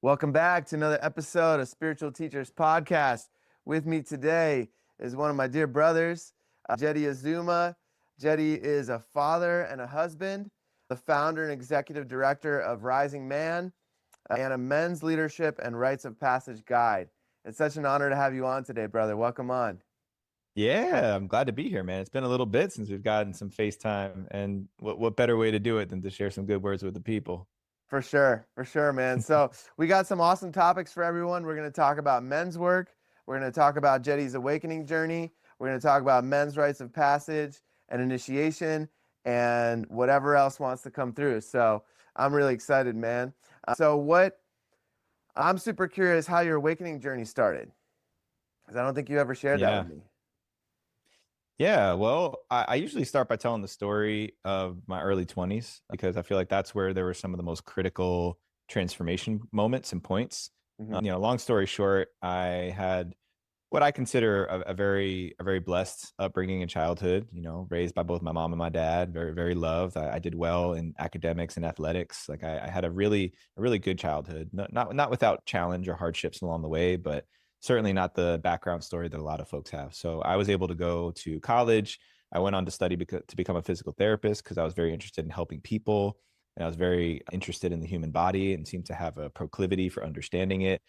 Welcome back to another episode of Spiritual Teachers Podcast. With me today is one of my dear brothers, Jeddy Azuma. Jeddy is a father and a husband, the founder and executive director of Rising Man, and a men's leadership and rites of passage guide. It's such an honor to have you on today, brother. Welcome on. Yeah, I'm glad to be here, man. It's been a little bit since we've gotten some FaceTime, and what better way to do it than to share some good words with the people? For sure, man. So we got some awesome topics for everyone. We're going to talk about men's work. We're going to talk about Jeddy's awakening journey. We're going to talk about men's rites of passage and initiation and whatever else wants to come through. So I'm really excited, man. I'm super curious how your awakening journey started, because I don't think you ever shared that with Yeah. me. Yeah, well, I usually start by telling the story of my early 20s because I feel like that's where there were some of the most critical transformation moments and points. Hmm. Long story short, I had what I consider a very blessed upbringing in childhood, raised by both my mom and my dad, very, very loved. I did well in academics and athletics. Like I had a really good childhood, not without challenge or hardships along the way, but certainly not the background story that a lot of folks have. So I was able to go to college. I went on to study to become a physical therapist because I was very interested in helping people. And I was very interested in the human body and seemed to have a proclivity for understanding it.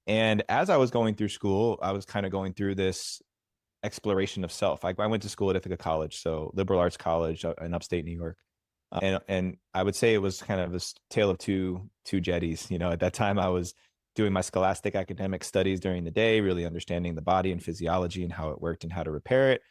And as I was going through school, I was kind of going through this exploration of self. I went to school at Ithaca College, so liberal arts college in upstate New York. And I would say it was kind of a tale of two Jeddies. At that time I was doing my scholastic academic studies during the day, really understanding the body and physiology and how it worked and how to repair it.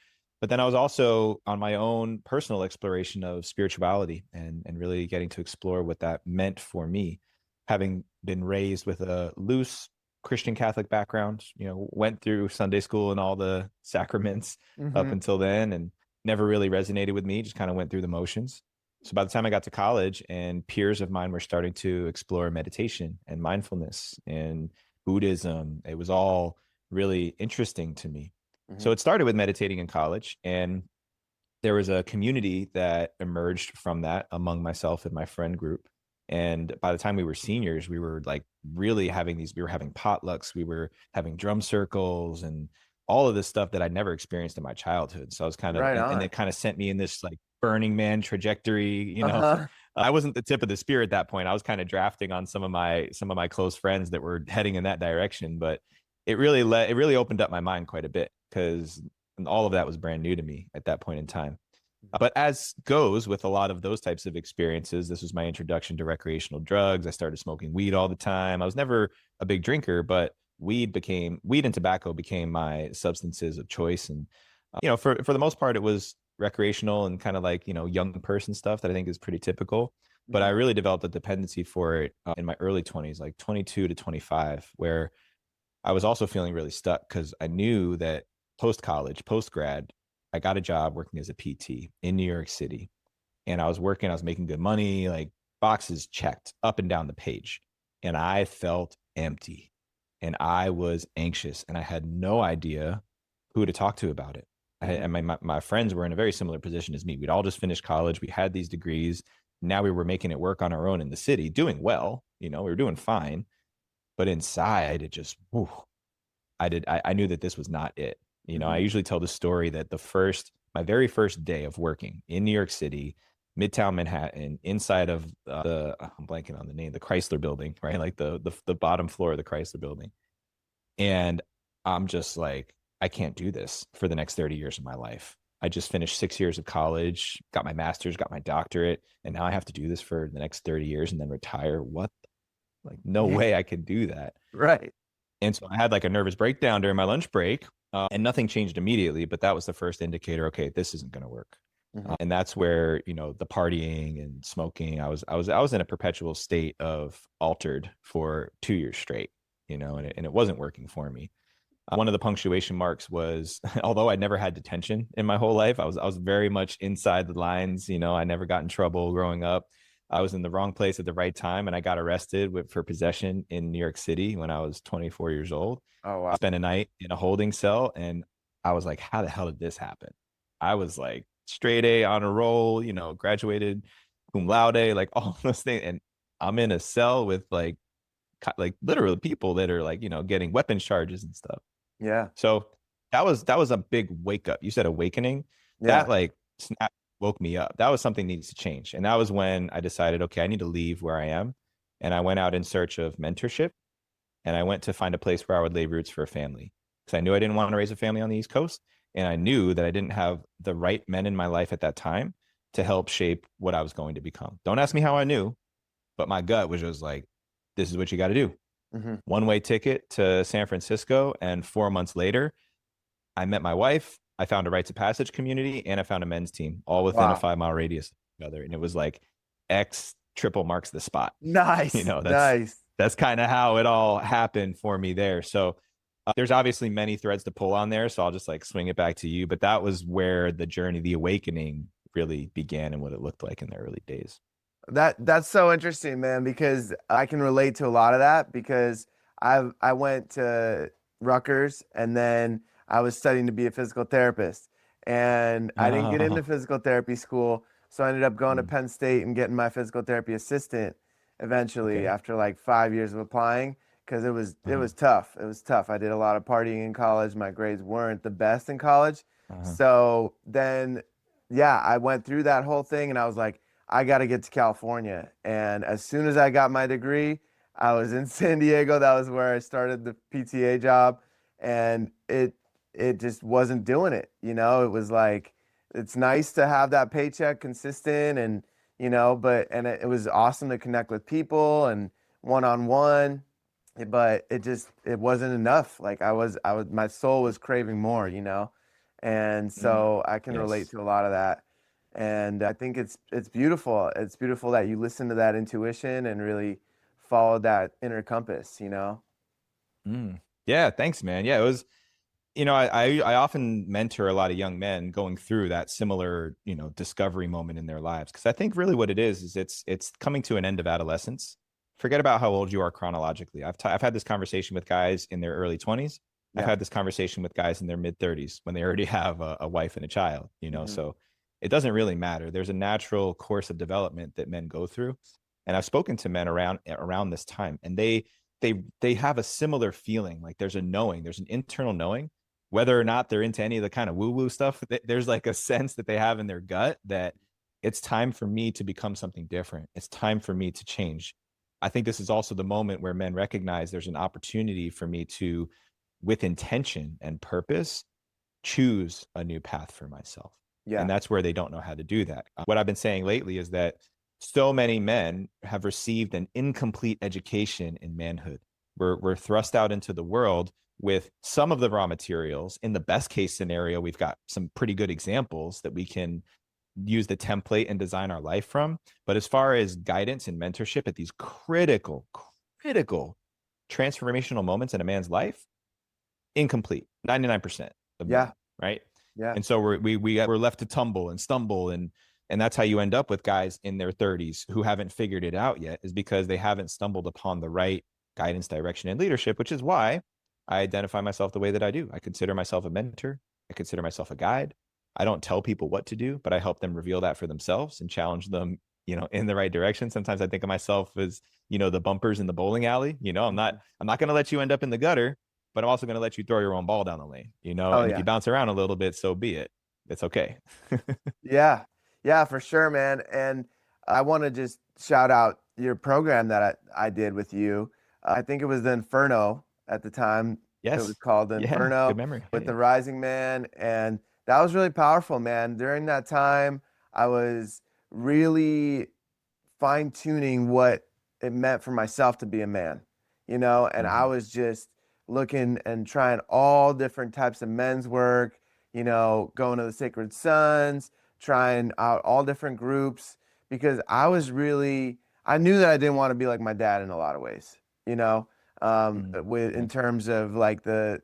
But then I was also on my own personal exploration of spirituality and really getting to explore what that meant for me, having been raised with a loose Christian Catholic background, went through Sunday school and all the sacraments up Hmm. until then and never really resonated with me, just kind of went through the motions. So by the time I got to college and peers of mine were starting to explore meditation and mindfulness and Buddhism, it was all really interesting to me. Hmm. So it started with meditating in college, and there was a community that emerged from that among myself and my friend group. And by the time we were seniors, we were like really we were having potlucks, we were having drum circles and all of this stuff that I'd never experienced in my childhood. So I was kind of, Right and on. it kind of sent me in this like Burning Man trajectory. Uh-huh. I wasn't the tip of the spear at that point. I was kind of drafting on some of my close friends that were heading in that direction, but it really opened up my mind quite a bit because all of that was brand new to me at that point in time. But as goes with a lot of those types of experiences, this was my introduction to recreational drugs. I started smoking weed all the time. I was never a big drinker, but weed and tobacco became my substances of choice. And for the most part, it was recreational and kind of like young person stuff that I think is pretty typical. But I Hmm. really developed a dependency for it in my early 20s, like 22 to 25, where I was also feeling really stuck because I knew that post college, post grad, I got a job working as a PT in New York City. And I was making good money, like boxes checked up and down the page. And I felt empty and I was anxious and I had no idea who to talk to about it. Hmm. And my friends were in a very similar position as me. We'd all just finished college. We had these degrees. Now we were making it work on our own in the city, doing well. We were doing fine. But inside, it just, whew, I knew that this was not it. I Hmm. usually tell the story that my very first day of working in New York City, Midtown Manhattan, inside of I'm blanking on the name, the Chrysler Building, right? Like the bottom floor of the Chrysler Building, and I'm just like, I can't do this for the next 30 years of my life. I just finished 6 years of college, got my master's, got my doctorate, and now I have to do this for the next 30 years and then retire. What? Like, no Yeah. way I can do that. Right. And so I had like a nervous breakdown during my lunch break, and nothing changed immediately. But that was the first indicator. Okay, this isn't going to work. Hmm. And that's where the partying and smoking. I was in a perpetual state of altered for 2 years straight. And it wasn't working for me. One of the punctuation marks was, although I never had detention in my whole life, I was very much inside the lines. I never got in trouble growing up. I was in the wrong place at the right time, and I got arrested for possession in New York City when I was 24 years old. Oh, wow. I spent a night in a holding cell, and I was like, "How the hell did this happen?" I was like straight A on a roll, graduated cum laude, like all those things, and I'm in a cell with like like literally people that are like, getting weapons charges and stuff. Yeah. So that was a big wake up. You said awakening. Yeah. That like woke me up. That was something that needs to change. And that was when I decided, okay, I need to leave where I am. And I went out in search of mentorship. And I went to find a place where I would lay roots for a family. Because I knew I didn't want to raise a family on the East Coast. And I knew that I didn't have the right men in my life at that time to help shape what I was going to become. Don't ask me how I knew, but my gut was just like, this is what you got to do. Hmm. One-way ticket to San Francisco. And 4 months later, I met my wife. I found a rites of passage community, and I found a men's team, all within a Wow. 5 mile radius of each other. And it was like X triple marks the spot. Nice. That's Nice. kind of how it all happened for me there. So there's obviously many threads to pull on there. So I'll just like swing it back to you. But that was where the journey, the awakening really began and what it looked like in the early days. That's so interesting, man, because I can relate to a lot of that because I went to Rutgers and then I was studying to be a physical therapist. And I didn't get into Oh, physical therapy school, so I ended up going to mm, Penn State and getting my physical therapy assistant eventually okay. after like 5 years of applying because it Uh-huh. was tough. It was tough. I did a lot of partying in college. My grades weren't the best in college. Uh-huh. So then yeah, I went through that whole thing and I was like, I got to get to California. And as soon as I got my degree, I was in San Diego. That was where I started the PTA job, and it just wasn't doing it. It was like it's nice to have that paycheck consistent, and but it was awesome to connect with people and one on one, but it wasn't enough. Like I was my soul was craving more. And Mm, so I can relate yes. to a lot of that. And I think it's beautiful. It's beautiful that you listen to that intuition and really follow that inner compass. Mm. Yeah. Thanks, man. Yeah. It was, I often mentor a lot of young men going through that similar, discovery moment in their lives. Cause I think really what it is it's coming to an end of adolescence. Forget about how old you are chronologically. I've had this conversation with guys in their early 20s. I've Yeah. had this conversation with guys in their mid 30s when they already have a wife and a child. Hmm. So it doesn't really matter. There's a natural course of development that men go through. And I've spoken to men around this time, and they have a similar feeling. Like there's a knowing, there's an internal knowing, whether or not they're into any of the kind of woo woo stuff. There's like a sense that they have in their gut that it's time for me to become something different. It's time for me to change. I think this is also the moment where men recognize there's an opportunity for me to, with intention and purpose, choose a new path for myself. And Yeah. that's where they don't know how to do that. What I've been saying lately is that so many men have received an incomplete education in manhood. We're thrust out into the world with some of the raw materials. In the best case scenario, we've got some pretty good examples that we can use the template and design our life from. But as far as guidance and mentorship at these critical transformational moments in a man's life, incomplete, 99% of Yeah. men, right? Yeah. And so we're left to tumble and stumble, and that's how you end up with guys in their 30s who haven't figured it out yet, is because they haven't stumbled upon the right guidance, direction, and leadership, which is why I identify myself the way that I do. I consider myself a mentor. I consider myself a guide. I don't tell people what to do, but I help them reveal that for themselves and challenge them, in the right direction. Sometimes I think of myself as, the bumpers in the bowling alley. I'm not Mhm. I'm not going to let you end up in the gutter, but I'm also going to let you throw your own ball down the lane, Oh and if you yeah. bounce around a little bit, so be it. It's okay. Yeah. Yeah, for sure, man. And I want to just shout out your program that I did with you. I think it was the Inferno at the time. It was Yes. called the Yeah. Inferno Good memory. with Yeah. the Rising Man. And that was really powerful, man. During that time, I was really fine tuning what it meant for myself to be a man, and I Mm-hmm. was just looking and trying all different types of men's work, going to the Sacred Sons, trying out all different groups because I knew that I didn't want to be like my dad in a lot of ways, you know, Mm-hmm. in Yeah. terms of like the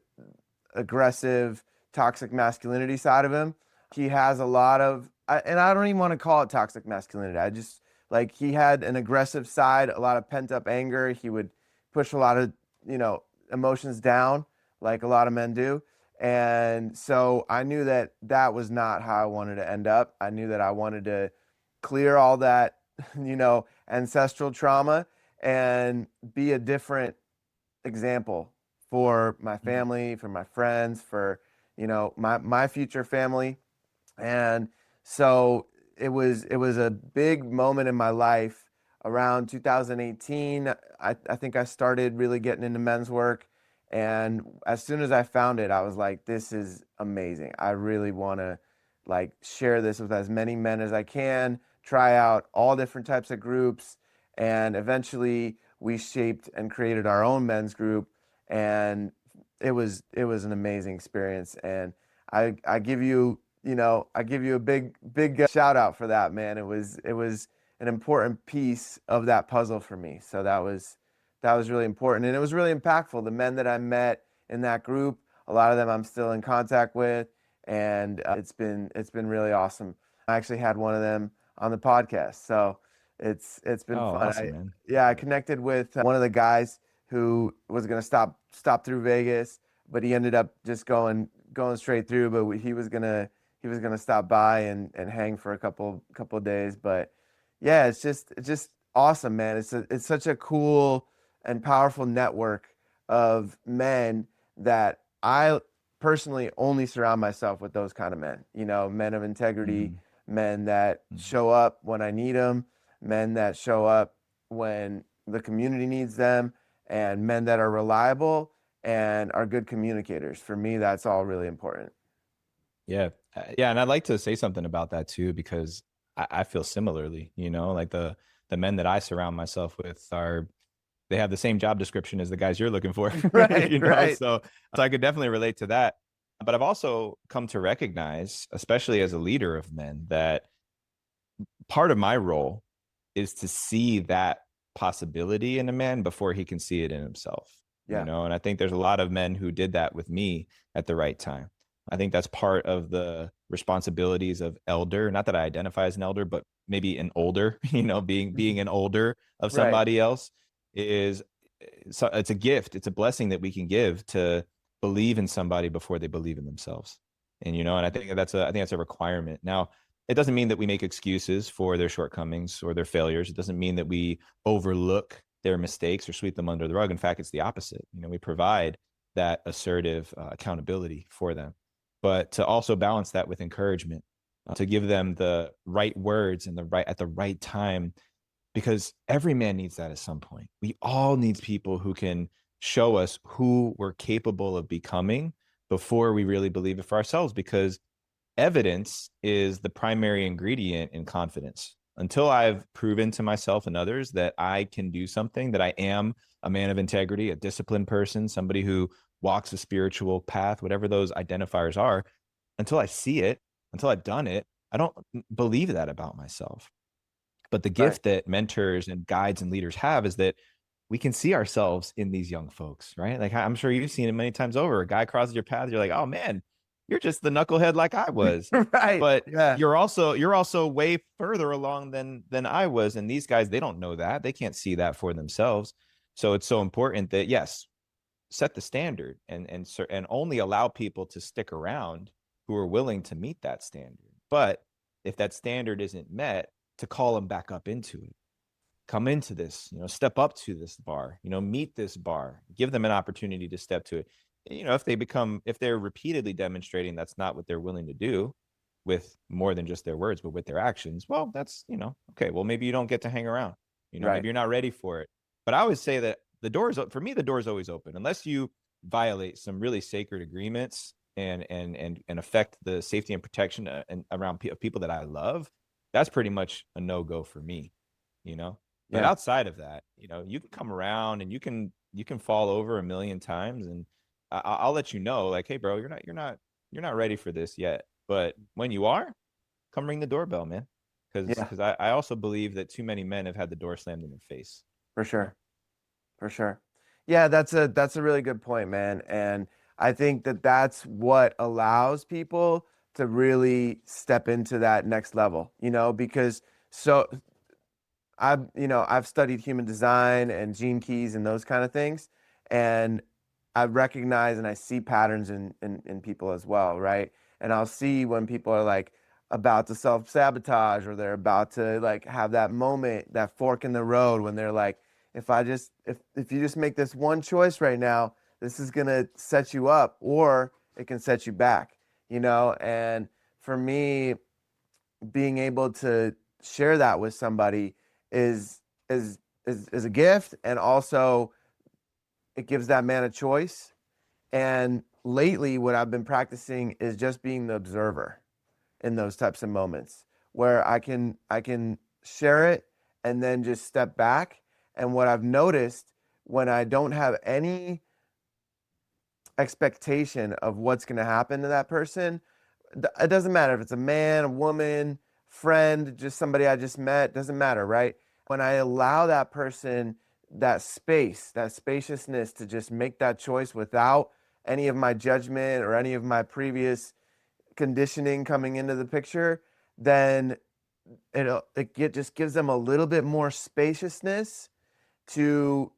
aggressive, toxic masculinity side of him. He has a lot of, and I don't even want to call it toxic masculinity. I just like he had an aggressive side, a lot of pent up anger. He would push a lot of, you know, emotions down, like a lot of men do. And so I knew that that was not how I wanted to end up. I knew that I wanted to clear all that, ancestral trauma and be a different example for my Mhm. family, for my friends, for my future family. And so it was a big moment in my life around 2018. I think I started really getting into men's work. And as soon as I found it, I was like, this is amazing. I really want to like share this with as many men as I can, try out all different types of groups. And eventually we shaped and created our own men's group. And it was an amazing experience. And I give you I give you a big shout out for that, man. It was an important piece of that puzzle for me. So that was really important, and it was really impactful. The men that I met in that group, a lot of them I'm still in contact with, and it's been really awesome. I actually had one of them on the podcast, so it's been Oh, fun. awesome, man. Yeah, I connected with one of the guys who was gonna stop through Vegas, but he ended up just going straight through. But he was gonna stop by and hang for a couple of days. But yeah, it's just awesome, man. It's such a cool and powerful network of men that I personally only surround myself with those kind of men. Men of integrity, Mhm. men that Mhm. show up when I need them, men that show up when the community needs them, and men that are reliable and are good communicators. For me, that's all really important. Yeah. Yeah. And I'd like to say something about that too, because I feel similarly, like the men that I surround myself with they have the same job description as the guys you're looking for, Right, right. so I could definitely relate to that. But I've also come to recognize, especially as a leader of men, that part of my role is to see that possibility in a man before he can see it in himself, Yeah, and I think there's a lot of men who did that with me at the right time. I think that's part of the responsibilities of elder, not that I identify as an elder, but maybe an older, being an older of right, somebody else is, so it's a gift, it's a blessing that we can give to believe in somebody before they believe in themselves. And I think that's a requirement. Now, it doesn't mean that we make excuses for their shortcomings or their failures. It doesn't mean that we overlook their mistakes or sweep them under the rug. In fact, it's the opposite. We provide that assertive accountability for them, but to also balance that with encouragement, to give them the right words and the right at the right time, because every man needs that at some point. We all need people who can show us who we're capable of becoming before we really believe it for ourselves, because evidence is the primary ingredient in confidence. Until I've proven to myself and others that I can do something, that I am a man of integrity, a disciplined person, somebody who walks a spiritual path, whatever those identifiers are, until I see it, until I've done it, I don't believe that about myself. But the right. gift that mentors and guides and leaders have is that we can see ourselves in these young folks, right? Like, I'm sure you've seen it many times over. A guy crosses your path, you're like, oh man, you're just the knucklehead like I was. Right. But Yeah. you're also way further along than I was. And these guys, they don't know that. They can't see that for themselves. So it's so important that, yes, set the standard and only allow people to stick around who are willing to meet that standard. But if that standard isn't met, to call them back up into it. Come into this, step up to this bar, meet this bar, give them an opportunity to step to it. If they're repeatedly demonstrating that's not what they're willing to do with more than just their words, but with their actions, well, that's, okay, well, maybe you don't get to hang around, Right. maybe you're not ready for it. But I always say that for me, the door is always open unless you violate some really sacred agreements and affect the safety and protection and around people that I love. That's pretty much a no-go for me, you know but Yeah. outside of that, you can come around and you can fall over a million times, and I'll let you know, like, hey, bro, you're not ready for this yet. But when you are, come ring the doorbell, man. Because Yeah. because I also believe that too many men have had the door slammed in their face. For You know. sure. For sure. Yeah, that's a really good point, man. And I think that that's what allows people to really step into that next level, because so I've studied human design and gene keys and those kind of things, and I recognize and I see patterns in people as well, right? And I'll see when people are like about to self-sabotage, or they're about to like have that moment, that fork in the road when they're like, if you just make this one choice right now, this is going to set you up, or it can set you back, you know? And for me, being able to share that with somebody is is a gift, and also it gives that man a choice. And lately, what I've been practicing is just being the observer in those types of moments, where I can share it and then just step back. And what I've noticed, when I don't have any expectation of what's going to happen to that person, it doesn't matter if it's a man, a woman, friend, just somebody I just met, doesn't matter, right? When I allow that person that space, that spaciousness to just make that choice without any of my judgment or any of my previous conditioning coming into the picture, then just gives them a little bit more spaciousness to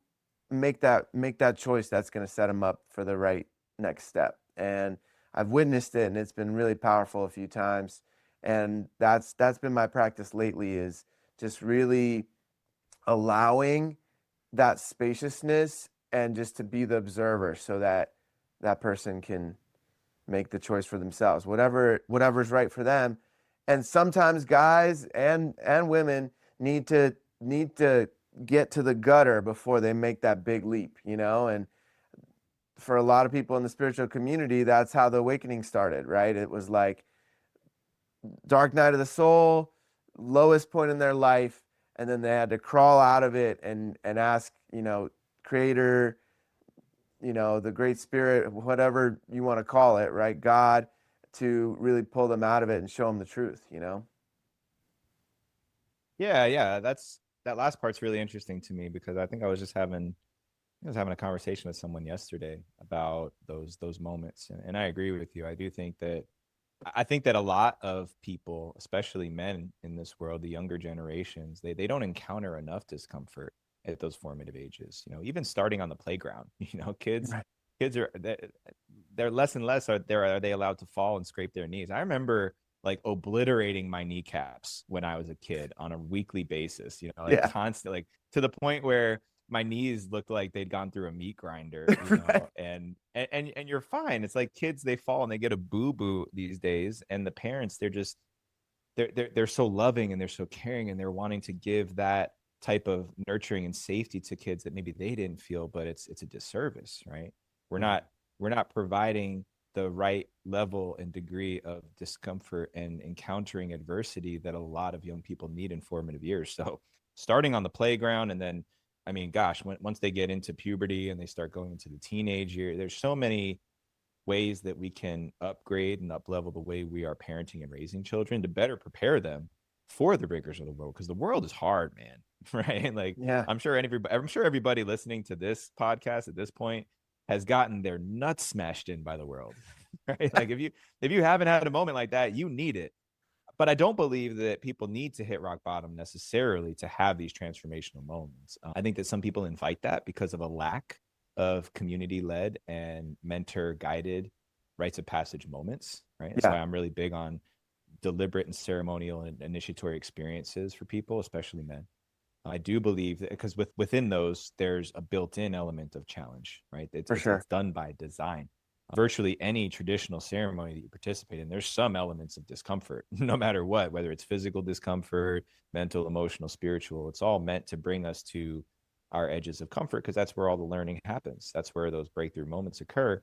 make that choice that's going to set them up for the right next step. And I've witnessed it, and it's been really powerful a few times. And that's been my practice lately, is just really allowing that spaciousness and just to be the observer, so that that person can make the choice for themselves, whatever's right for them. And sometimes guys and women need to get to the gutter before they make that big leap, you know? And for a lot of people in the spiritual community, that's how the awakening started, right? It was like dark night of the soul, lowest point in their life, and then they had to crawl out of it and ask, you know, creator, you know, the great spirit, whatever you want to call it, right? God, to really pull them out of it and show them the truth, you know? Yeah, yeah, that last part's really interesting to me because I was having a conversation with someone yesterday about those moments, and I agree with you. I think that a lot of people, especially men in this world, the younger generations, they don't encounter enough discomfort at those formative ages. You know, even starting on the playground. You know, Right. kids are they're less and less are they allowed to fall and scrape their knees. I remember like obliterating my kneecaps when I was a kid on a weekly basis. You know, like Yeah. constant, like to the point where my knees looked like they'd gone through a meat grinder, you Right. know, and you're fine. It's like kids, they fall and they get a boo-boo these days, and the parents, they're so loving and they're so caring and they're wanting to give that type of nurturing and safety to kids that maybe they didn't feel, but it's a disservice, right? We're Mhm. not we're not providing the right level and degree of discomfort and encountering adversity that a lot of young people need in formative years. So starting on the playground, and then I mean, gosh, once they get into puberty and they start going into the teenage year, there's so many ways that we can upgrade and up level the way we are parenting and raising children to better prepare them for the rigors of the world, because the world is hard, man. Right? Like Yeah. I'm sure everybody listening to this podcast at this point has gotten their nuts smashed in by the world. Right? Like if you haven't had a moment like that, you need it. But I don't believe that people need to hit rock bottom necessarily to have these transformational moments. I think that some people invite that because of a lack of community led and mentor guided rites of passage moments, right? That's Yeah, why I'm really big on deliberate and ceremonial and initiatory experiences for people, especially men. I do believe that because within those, there's a built-in element of challenge, right? for sure. It's done by design. Virtually any traditional ceremony that you participate in, there's some elements of discomfort, no matter what, whether it's physical discomfort, mental, emotional, spiritual. It's all meant to bring us to our edges of comfort because that's where all the learning happens. That's where those breakthrough moments occur.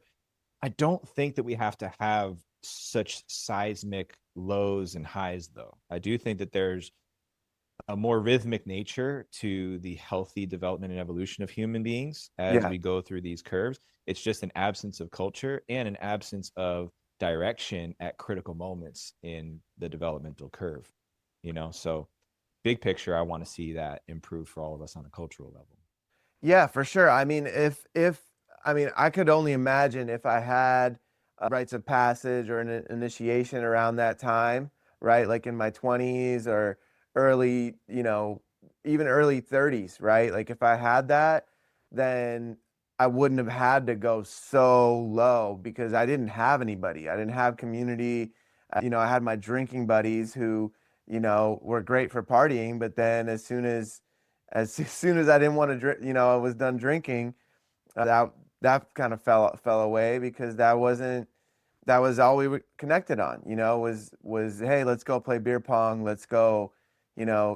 I don't think that we have to have such seismic lows and highs, though. I do think that there's a more rhythmic nature to the healthy development and evolution of human beings as Yeah, we go through these curves. It's just an absence of culture and an absence of direction at critical moments in the developmental curve, you know? So, big picture, I want to see that improve for all of us on a cultural level. yeah, for sure. I mean, if I mean, I could only imagine if I had rites of passage or an initiation around that time, right? Like in my 20s or early, you know, even early 30s, right? Like if I had that, then I wouldn't have had to go so low because I didn't have anybody. I didn't have community. You know, I had my drinking buddies who, you know, were great for partying, but then as soon as as soon as I didn't want to drink, I was done drinking, that kind of fell away, because that was all we were connected on, was, hey, let's go play beer pong, let's go,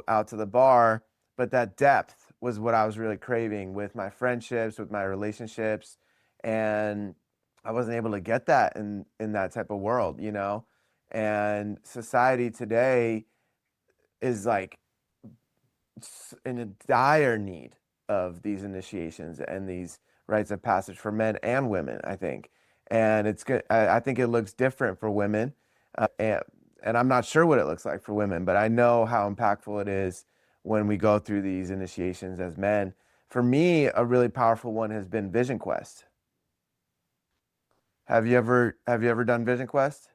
out to the bar. But that depth was what I was really craving with my friendships, with my relationships, and I wasn't able to get that in that type of world. And society today is like in a dire need of these initiations and these rites of passage for men and women, I think. And it's good. I think it looks different for women, and I'm not sure what it looks like for women, but I know how impactful it is when we go through these initiations as men. For me, a really powerful one has been Vision Quest. Have you ever done Vision Quest?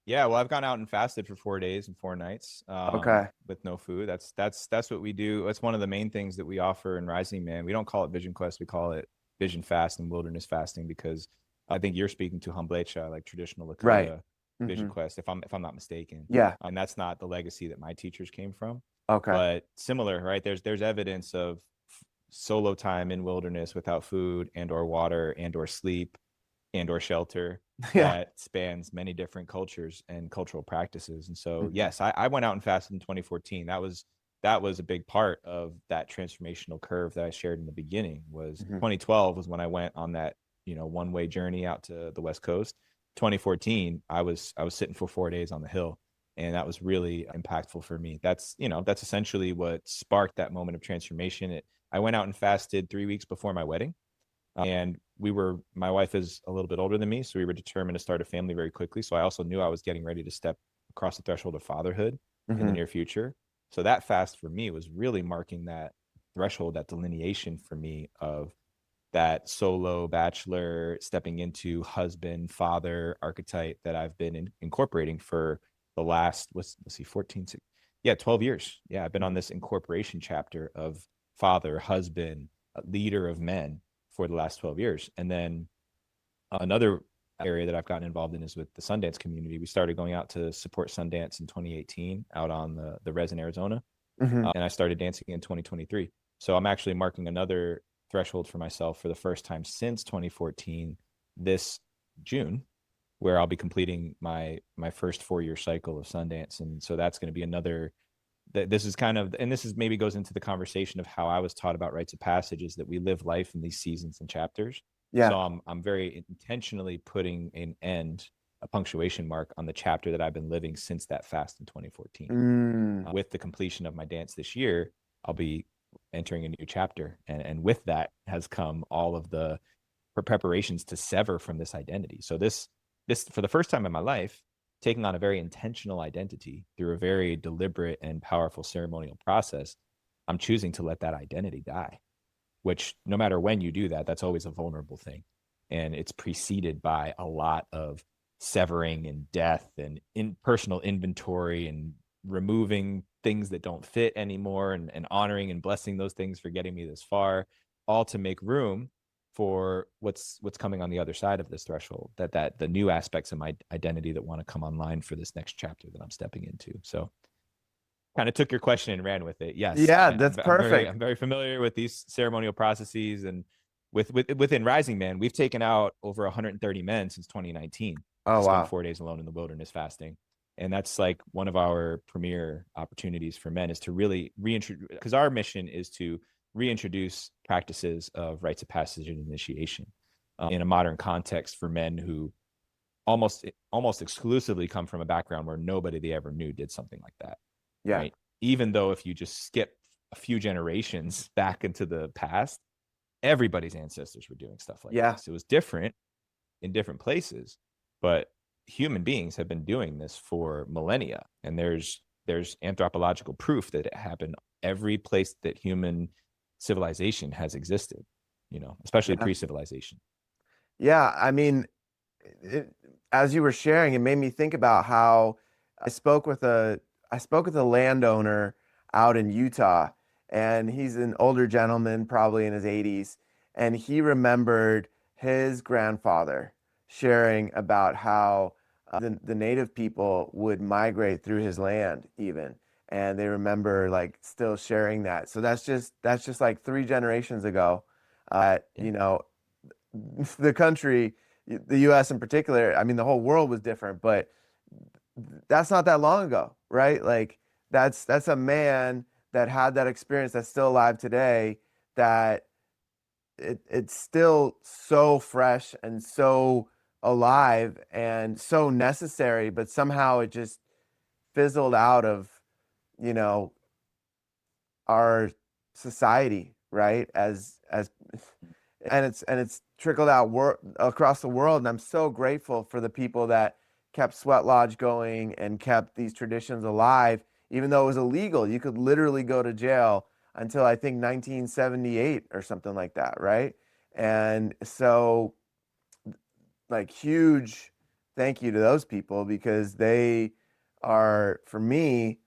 Yeah, well, I've gone out and fasted for 4 days and 4 nights, Okay. with no food. That's what we do. That's one of the main things that we offer in Rising Man. We don't call it Vision Quest. We call it Vision Fast and Wilderness Fasting, because I think you're speaking to Hamblecha, like traditional Right. Lakota Vision Hmm. Quest, if I'm not mistaken. Yeah. And that's not the legacy that my teachers came from, Okay. but similar, right? There's evidence of solo time in wilderness without food and or water and or sleep and or shelter Yeah. that spans many different cultures and cultural practices. And so, Hmm. yes, I went out and fasted in 2014. That was a big part of that transformational curve that I shared in the beginning. Was Hmm. 2012 was when I went on that one-way journey out to the West Coast. 2014, I was sitting for 4 days on the hill, and that was really impactful for me. That's essentially what sparked that moment of transformation. I went out and fasted 3 weeks before my wedding, and my wife is a little bit older than me, so we were determined to start a family very quickly. So I also knew I was getting ready to step across the threshold of fatherhood in the Hmm. near future. So that fast for me was really marking that threshold, that delineation for me of that solo bachelor stepping into husband father archetype that I've been incorporating for the last, let's see, 14, yeah, 12 years. Yeah, I've been on Hmm. this incorporation chapter of father, husband, leader of men for the last 12 years. And then another area that I've gotten involved in is with the Sundance community. We started going out to support Sundance in 2018 out on the res in Arizona. Hmm. And I started dancing in 2023. So I'm actually marking another threshold for myself for the first time since 2014 this June, where I'll be completing my first 4-year cycle of Sundance. And so that's going to be another, this is kind of, and this is maybe goes into the conversation of how I was taught about rites of passage, is that we live life in these seasons and chapters. So Yeah. I'm very intentionally putting a punctuation mark on the chapter that I've been living since that fast in 2014. Mm. With the completion of my dance this year, I'll be entering a new chapter, and with that has come all of the preparations to sever from this identity. So this for the first time in my life, taking on a very intentional identity through a very deliberate and powerful ceremonial process, I'm choosing to let that identity die, which no matter when you do that, that's always a vulnerable thing. And it's preceded by a lot of severing and death and in personal inventory and removing things that don't fit anymore, and honoring and blessing those things for getting me this far, all to make room for what's coming on the other side of this threshold, that the new aspects of my identity that want to come online for this next chapter that I'm stepping into. So kind of took your question and ran with it. Yes, Yeah, that's perfect. I'm very familiar with these ceremonial processes, and within Rising Man, we've taken out over 130 men since 2019 Oh, to spend wow. 4 days alone in the wilderness fasting. And that's like one of our premier opportunities for men, is to really reintroduce, because our mission is to reintroduce practices of rites of passage and initiation in a modern context for men who almost exclusively come from a background where nobody they ever knew did something like that, Yeah. right? Even though if you just skip a few generations back into the past, everybody's ancestors were doing stuff like Yeah. this. It was different in different places, but human beings have been doing this for millennia, and there's anthropological proof that it happened every place that human civilization has existed, especially Yeah. pre-civilization. Yeah. I mean, it, as you were sharing, it made me think about how I spoke with a I spoke with a landowner out in Utah, and he's an older gentleman, probably in his 80s, and he remembered his grandfather sharing about how the native people would migrate through his land even, and they remember like still sharing that. So that's just like 3 generations ago. Yeah. The country, the U.S. in particular, I mean, the whole world was different, but that's not that long ago, right? Like that's a man that had that experience that's still alive today, that it's still so fresh and so alive and so necessary, but somehow it just fizzled out of, you know, our society, right? As and it's trickled out across the world, and I'm so grateful for the people that kept Sweat Lodge going and kept these traditions alive, even though it was illegal. You could literally go to jail until I think 1978 or something like that, right? And so, like, huge thank you to those people, because they are, for me,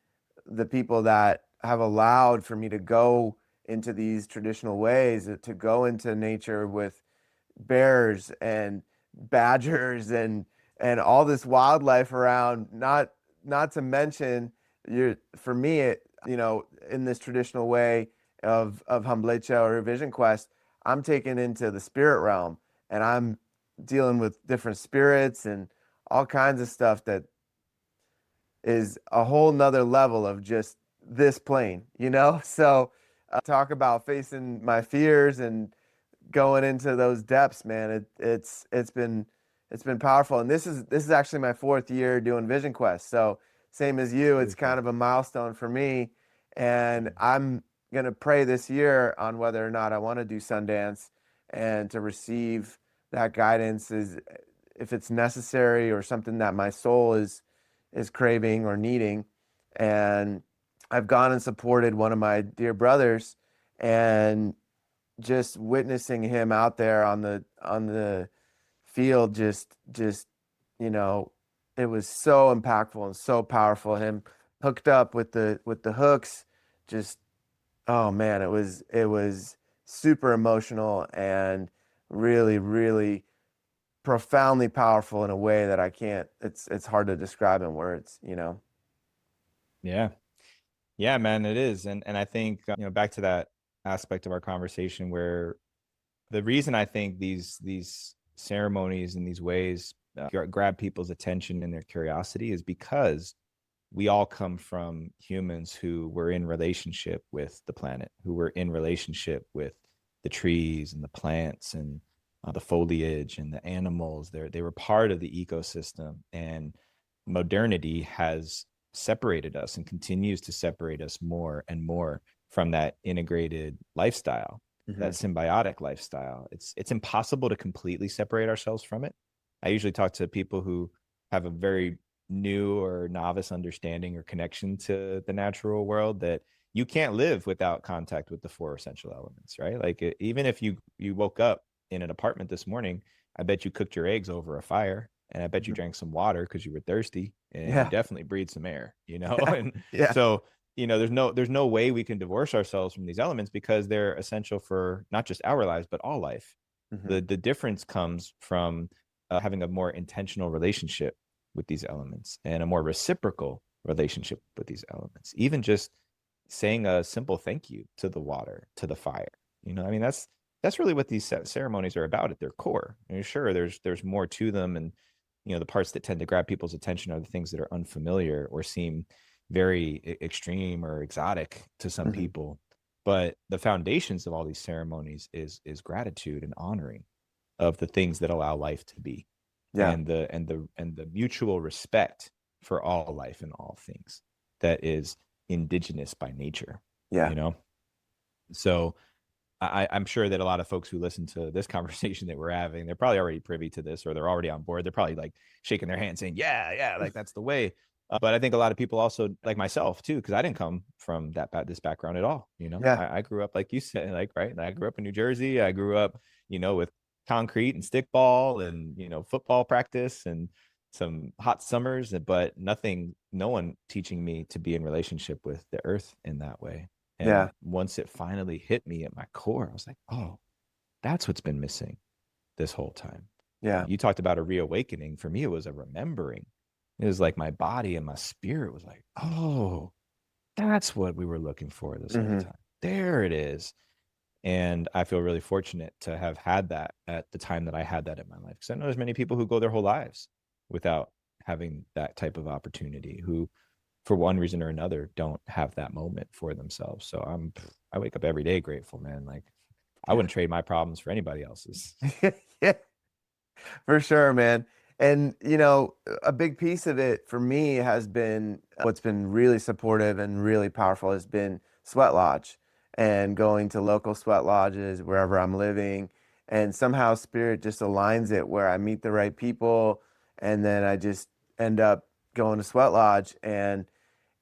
the people that have allowed for me to go into these traditional ways, to go into nature with bears and badgers and all this wildlife around. Not to mention, for me, in this traditional way of Hamblecha or Vision Quest, I'm taken into the spirit realm, and I'm dealing with different spirits and all kinds of stuff that is a whole nother level of just this plane. So talk about facing my fears and going into those depths, man. It's been powerful. And this is actually my 4th year doing Vision Quest. So same as you, it's Beautiful. kind of a milestone for me. And I'm gonna pray this year on whether or not I want to do Sundance, and to receive that guidance, is if it's necessary or something that my soul is craving or needing. And I've gone and supported one of my dear brothers, and just witnessing him out there on the field, just you know it was so impactful and so powerful. Him hooked up with the hooks, just, oh man, it was super emotional and really, really profoundly powerful in a way that I can't, it's hard to describe in words. Yeah. Yeah, man, it is. And I think, back to that aspect of our conversation where the reason I think these ceremonies and these ways grab people's attention and their curiosity is because we all come from humans who were in relationship with the planet, who were in relationship with the trees and the plants and the foliage and the animals. They were part of the ecosystem, and modernity has separated us and continues to separate us more and more from that integrated lifestyle, that Hmm. symbiotic lifestyle. It's impossible to completely separate ourselves from it. I usually talk to people who have a very new or novice understanding or connection to the natural world, that you can't live without contact with the 4 essential elements, right? Like, even if you woke up in an apartment this morning, I bet you cooked your eggs over a fire, and I bet you Hmm. drank some water because you were thirsty, and you Yeah. definitely breathed some air, Yeah. and Yeah. so, there's no way we can divorce ourselves from these elements because they're essential for not just our lives but all life. Hmm. The difference comes from having a more intentional relationship with these elements and a more reciprocal relationship with these elements. Even just saying a simple thank you to the water, to the fire. I mean, that's really what these ceremonies are about at their core. Sure, there's more to them, and the parts that tend to grab people's attention are the things that are unfamiliar or seem very extreme or exotic to some Hmm. people. But the foundations of all these ceremonies is gratitude and honoring of the things that allow life to be, Yeah. and the mutual respect for all life and all things that is indigenous by nature. Yeah. you know so I'm sure that a lot of folks who listen to this conversation that we're having, they're probably already privy to this, or they're already on board. They're probably like shaking their hand saying, yeah, yeah, like that's the way. But I think a lot of people also, like myself too, because I didn't come from this background at all. Yeah. I grew up, like you said, like, right. I grew up in New Jersey. I grew up, with concrete and stickball and, football practice and some hot summers, but no one teaching me to be in relationship with the earth in that way. Yeah. And once it finally hit me at my core, I was like, oh, that's what's been missing this whole time. Yeah. You talked about a reawakening. For me, it was a remembering. It was like my body and my spirit was like, oh, That's what we were looking for this whole Hmm. time. There it is. And I feel really fortunate to have had that at the time that I had that in my life. Because I know there's many people who go their whole lives without having that type of opportunity, who, for one reason or another, don't have that moment for themselves. So I wake up every day grateful, man. Like I Yeah. wouldn't trade my problems for anybody else's. Yeah, for sure, man. And, a big piece of it for me has been what's been really supportive and really powerful has been Sweat Lodge and going to local sweat lodges wherever I'm living. And somehow Spirit just aligns it where I meet the right people. And then I just end up going to Sweat Lodge. And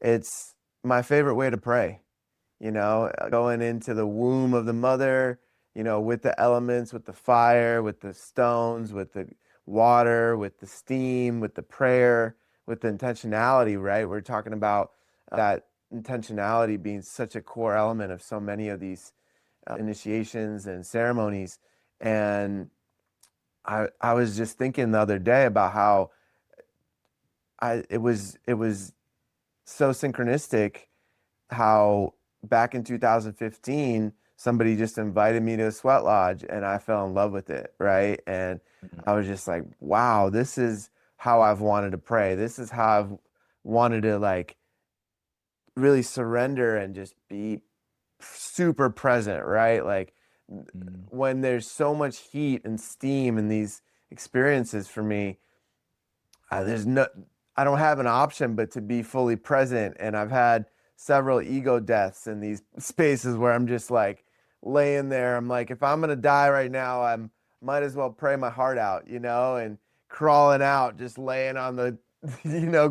it's my favorite way to pray, going into the womb of the mother, with the elements, with the fire, with the stones, with the water, with the steam, with the prayer, with the intentionality, right? We're talking about that intentionality being such a core element of so many of these initiations and ceremonies. And I was just thinking the other day about how it was so synchronistic how back in 2015 somebody just invited me to a sweat lodge and I fell in love with it, right? And I was just like, wow, this is how I've wanted to pray. This is how I've wanted to like really surrender and just be super present, right? Like Mm, when there's so much heat and steam in these experiences for me, there's no, I don't have an option but to be fully present. And I've had several ego deaths in these spaces where I'm just like laying there. I'm like, if I'm gonna die right now, might as well pray my heart out, and crawling out, just laying on the,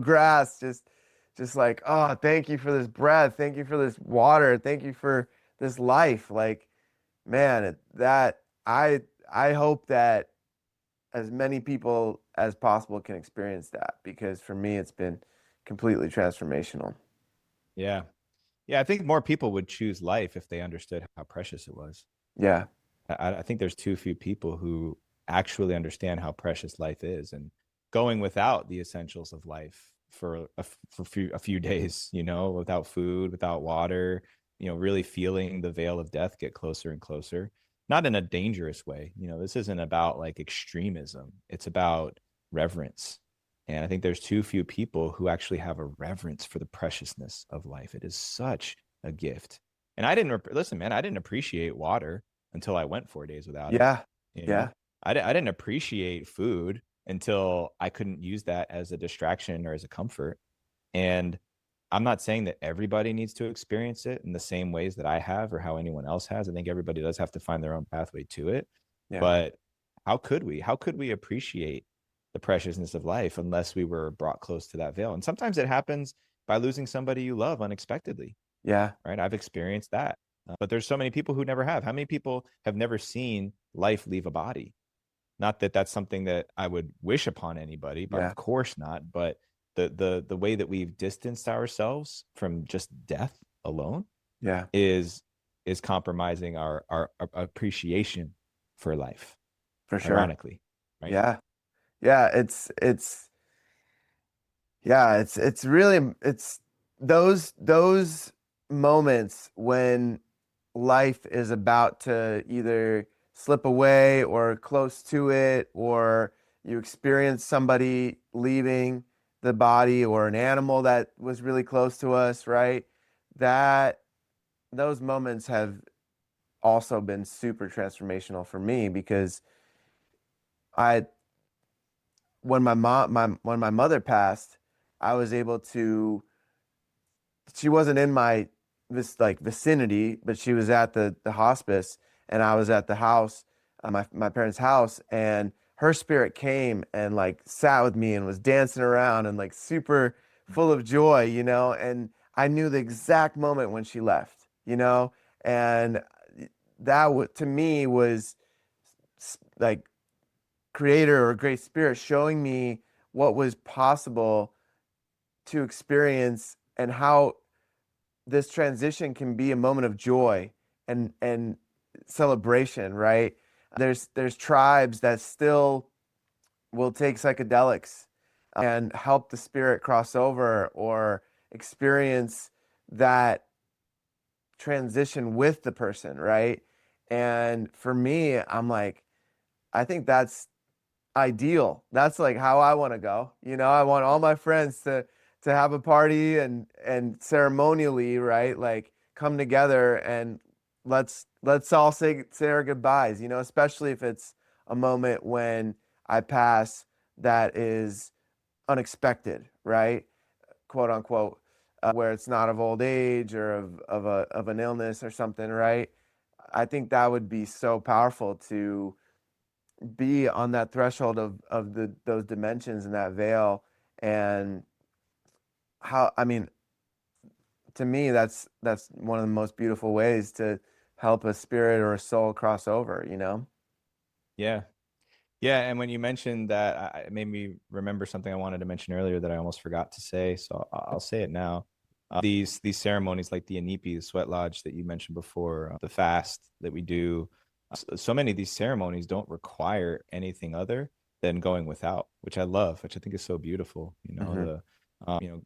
grass, just like, oh, thank you for this breath, thank you for this water, thank you for this life. Like, man, that I hope that as many people as possible can experience that because for me it's been completely transformational. yeah. Yeah. I think more people would choose life if they understood how precious it was. Yeah. I think there's too few people who actually understand how precious life is, and going without the essentials of life for a few days, without food, without water, really feeling the veil of death get closer and closer, not in a dangerous way. This isn't about like extremism. It's about reverence. And I think there's too few people who actually have a reverence for the preciousness of life. It is such a gift. And I didn't listen, man, I didn't appreciate water until I went 4 days without it. Yeah. You know, Yeah. I didn't appreciate food until I couldn't use that as a distraction or as a comfort. And I'm not saying that everybody needs to experience it in the same ways that I have or how anyone else has. I think everybody does have to find their own pathway to it. Yeah. But how could we? How could we appreciate the preciousness of life unless we were brought close to that veil? And sometimes it happens by losing somebody you love unexpectedly, Yeah. right? I've experienced that. But there's so many people who never have. How many people have never seen life leave a body? Not that that's something that I would wish upon anybody, but Yeah. of course not. But the way that we've distanced ourselves from just death alone Yeah. is compromising our appreciation for life, For sure. ironically, right? Yeah. Yeah. It's really, it's those moments when life is about to either slip away or close to it, or you experience somebody leaving the body or an animal that was really close to us, right? That those moments have also been super transformational for me because I when my mother passed, I was able to she wasn't in my this like vicinity, but she was at the hospice, and I was at the house, my parents' house, and her spirit came and like sat with me and was dancing around and like super full of joy, and I knew the exact moment when she left, and to me was like creator or great spirit showing me what was possible to experience and how this transition can be a moment of joy and celebration, right? There's tribes that still will take psychedelics and help the spirit cross over or experience that transition with the person, right? And for me, I'm like, I think that's ideal. That's like how I want to go. You know, I want all my friends to have a party and ceremonially, right? Like come together and let's all say our goodbyes, you know, especially if it's a moment when I pass that is unexpected, right? Quote unquote, where it's not of old age or of an illness or something, right? I think that would be so powerful to be on that threshold of those dimensions and that veil. And how, I mean, to me, that's one of the most beautiful ways to help a spirit or a soul cross over, you know? Yeah. Yeah, and when you mentioned that, it made me remember something I wanted to mention earlier that I almost forgot to say. So I'll say it now. These ceremonies, like the Inipi, the sweat lodge that you mentioned before, the fast that we do, so many of these ceremonies don't require anything other than going without, which I love, which I think is so beautiful. Hmm. You know,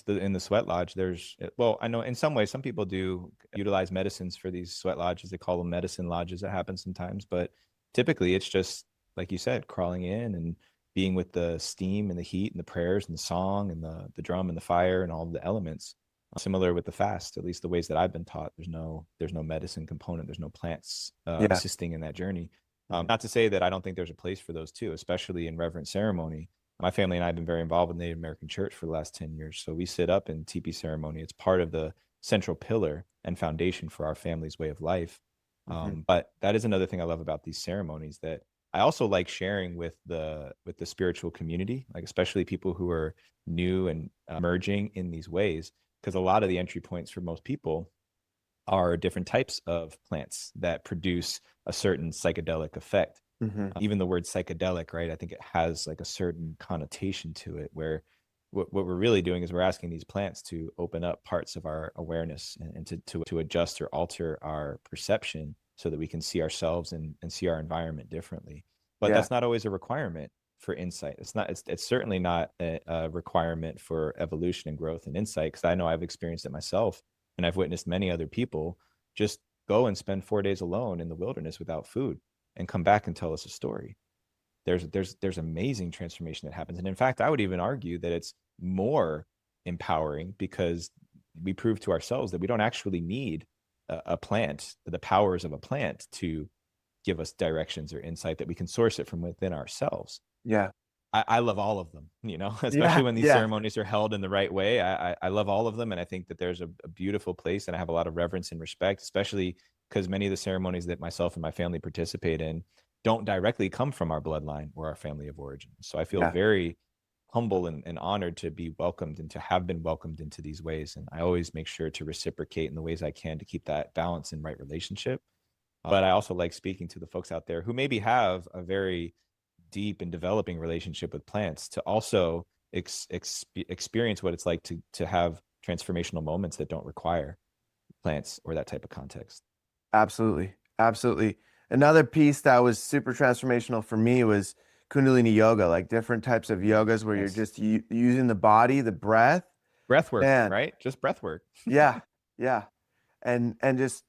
in the sweat lodge, well, I know in some ways some people do utilize medicines for these sweat lodges. They call them medicine lodges. That happens sometimes, but typically it's just like you said, crawling in and being with the steam and the heat and the prayers and the song and the drum and the fire and all the elements. Similar with the fast, at least the ways that I've been taught. There's no medicine component. There's no plants Yeah. assisting in that journey. Hmm. Not to say that I don't think there's a place for those too, especially in reverent ceremony. My family and I have been very involved with Native American church for the last 10 years. So we sit up in teepee ceremony. It's part of the central pillar and foundation for our family's way of life. Hmm. But that is another thing I love about these ceremonies that I also like sharing with the spiritual community, like especially people who are new and emerging in these ways, because a lot of the entry points for most people are different types of plants that produce a certain psychedelic effect. Hmm. Even the word psychedelic, right? I think it has like a certain connotation to it where what we're really doing is we're asking these plants to open up parts of our awareness and to adjust or alter our perception so that we can see ourselves and see our environment differently. But Yeah. that's not always a requirement for insight. It's certainly not a requirement for evolution and growth and insight, because I know I've experienced it myself and I've witnessed many other people just go and spend 4 days alone in the wilderness without food and come back and tell us a story. There's amazing transformation that happens. And in fact, I would even argue that it's more empowering because we prove to ourselves that we don't actually need a plant, the powers of a plant to give us directions or insight, that we can source it from within ourselves. Yeah. I love all of them, especially Yeah. when these Yeah. ceremonies are held in the right way. I love all of them. And I think that there's a beautiful place, and I have a lot of reverence and respect, especially because many of the ceremonies that myself and my family participate in don't directly come from our bloodline or our family of origin. So I feel Yeah. very humble and honored to be welcomed and to have been welcomed into these ways. And I always make sure to reciprocate in the ways I can to keep that balance and right relationship. But I also like speaking to the folks out there who maybe have a very deep and developing relationship with plants to also experience what it's like to have transformational moments that don't require plants or that type of context. Absolutely. Absolutely. Another piece that was super transformational for me was Kundalini yoga, like different types of yogas where you're Yes. just using the body, the breath. Breath work, Man, right? Just breath work. yeah, yeah. And just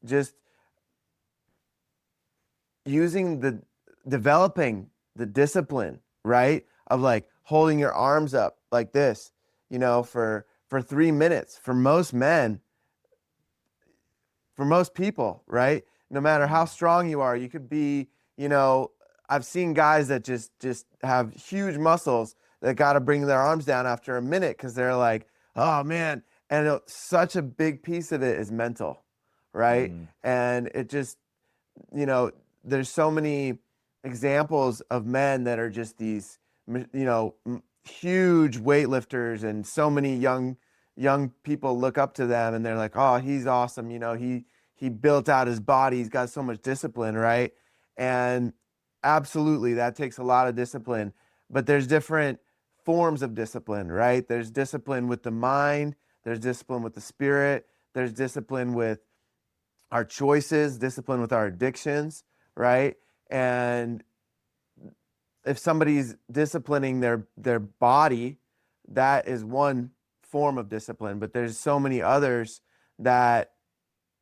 using the developing the discipline, right? Of like holding your arms up like this, you know, for 3 minutes. For most men, for most people, right? No matter how strong you are, you could be, you know, I've seen guys that just have huge muscles that got to bring their arms down after a minute because they're like, oh man. And such a big piece of it is mental, right? Mm, And it just, you know, there's so many examples of men that are just these, you know, huge weightlifters, and so many young people look up to them, and they're like, oh, he's awesome. You know, he built out his body. He's got so much discipline, right? And absolutely, that takes a lot of discipline. But there's different forms of discipline, right? There's discipline with the mind. There's discipline with the spirit. There's discipline with our choices, discipline with our addictions, right? And if somebody's disciplining their body, that is one form of discipline, but there's so many others that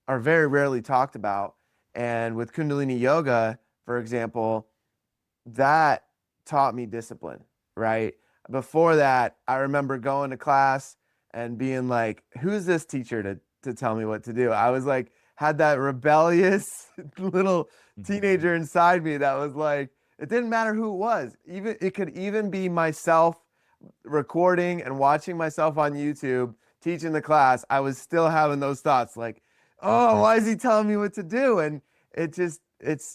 are very rarely talked about. And with Kundalini yoga, for example, that taught me discipline, right? Before that, I remember going to class and being like, who's this teacher to tell me what to do? I was like, had that rebellious little teenager inside me that was like, it didn't matter who it was. Even it could even be myself recording and watching myself on YouTube teaching the class. I was still having those thoughts like, oh, why is he telling me what to do? And it's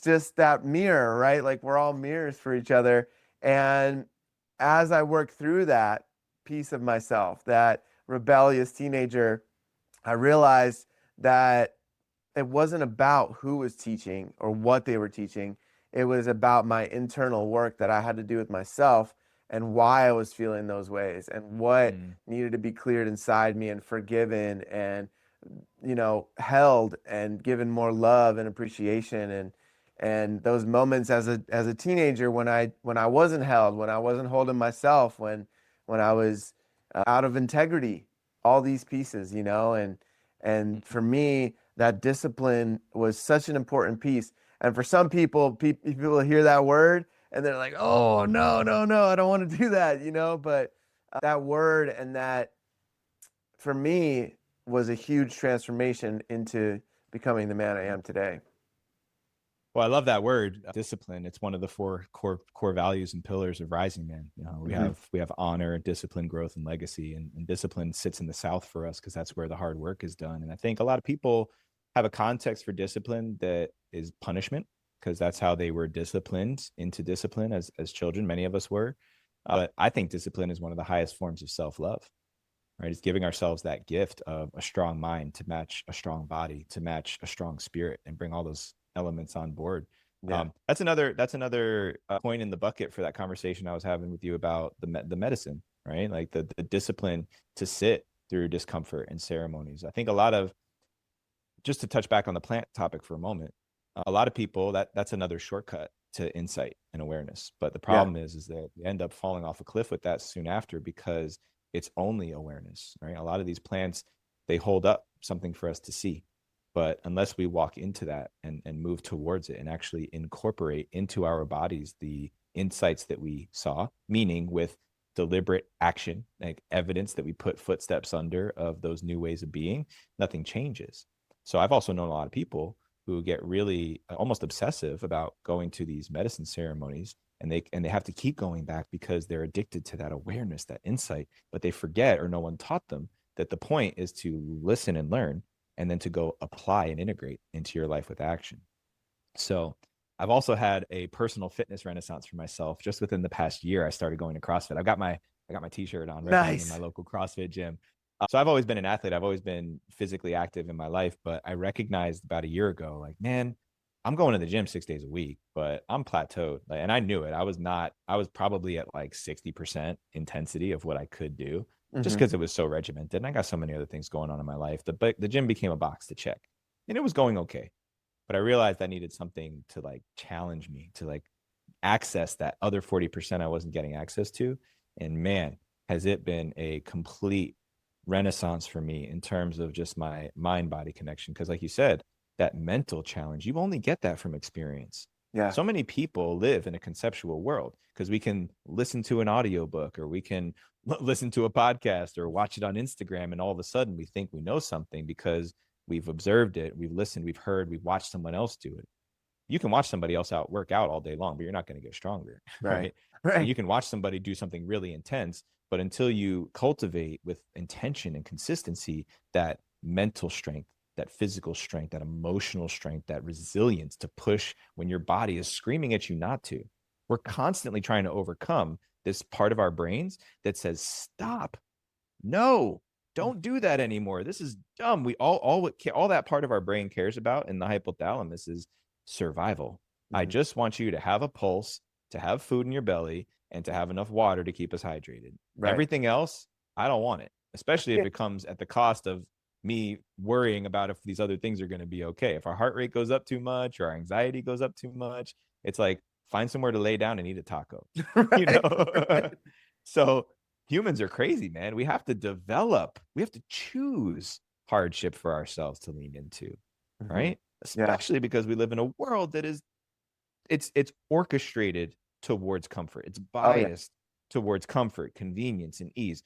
just that mirror, right? Like we're all mirrors for each other. And as I work through that piece of myself, that rebellious teenager, I realized that it wasn't about who was teaching or what they were teaching. It was about my internal work that I had to do with myself and why I was feeling those ways and what needed to be cleared inside me and forgiven and held and given more love and appreciation and those moments as a teenager when I wasn't held, when I wasn't holding myself, when I was out of integrity, all these pieces, and for me that discipline was such an important piece. And for some people, people hear that word and they're like, oh, no, no, no, I don't want to do that, but that word and that for me was a huge transformation into becoming the man I am today. Well, I love that word, discipline. It's one of the four core values and pillars of Rising Man. We have honor, discipline, growth, and legacy. And discipline sits in the South for us because that's where the hard work is done. And I think a lot of people have a context for discipline that is punishment because that's how they were disciplined into discipline as children. Many of us were. But I think discipline is one of the highest forms of self-love. Right? It's giving ourselves that gift of a strong mind to match a strong body, to match a strong spirit, and bring all those elements on board. Yeah. That's another point in the bucket for that conversation I was having with you about the medicine, right? Like the discipline to sit through discomfort and ceremonies. I think a lot of, just to touch back on the plant topic for a moment, a lot of people that's another shortcut to insight and awareness. But the problem is that we end up falling off a cliff with that soon after because it's only awareness, right? A lot of these plants, they hold up something for us to see. But unless we walk into that and move towards it and actually incorporate into our bodies the insights that we saw, meaning with deliberate action, like evidence that we put footsteps under of those new ways of being, nothing changes. So I've also known a lot of people who get really almost obsessive about going to these medicine ceremonies, and they have to keep going back because they're addicted to that awareness, that insight, but they forget, or no one taught them, that the point is to listen and learn and then to go apply and integrate into your life with action. So I've also had a personal fitness renaissance for myself. Just within the past year, I started going to CrossFit. I got my t-shirt on representing my local CrossFit gym. So I've always been an athlete. I've always been physically active in my life, but I recognized about a year ago, like, man, I'm going to the gym 6 days a week, but I'm plateaued. And I knew it. I was probably at like 60% intensity of what I could do just because it was so regimented. And I got so many other things going on in my life. The gym became a box to check and it was going okay. But I realized I needed something to like challenge me to like access that other 40% I wasn't getting access to. And man, has it been a complete renaissance for me in terms of just my mind body connection. Because like you said, that mental challenge, you only get that from experience. Yeah. So many people live in a conceptual world because we can listen to an audiobook or we can listen to a podcast or watch it on Instagram. And all of a sudden we think we know something because we've observed it, we've listened, we've heard, we've watched someone else do it. You can watch somebody else work out all day long, but you're not going to get stronger. Right. And you can watch somebody do something really intense, but until you cultivate with intention and consistency, that mental strength, that physical strength, that emotional strength, that resilience to push when your body is screaming at you not to. We're constantly trying to overcome this part of our brains that says, stop, no, don't do that anymore. This is dumb. We all that part of our brain cares about in the hypothalamus is survival. I just want you to have a pulse, to have food in your belly, and to have enough water to keep us hydrated. Everything else, I don't want it, especially if it comes at the cost of me worrying about if these other things are going to be okay. If our heart rate goes up too much or our anxiety goes up too much, it's like find somewhere to lay down and eat a taco. So humans are crazy, man. We have to choose hardship for ourselves to lean into, Hmm. right? Yeah. Especially because we live in a world that is it's orchestrated towards comfort. It's Oh yeah, biased towards comfort, convenience, and ease.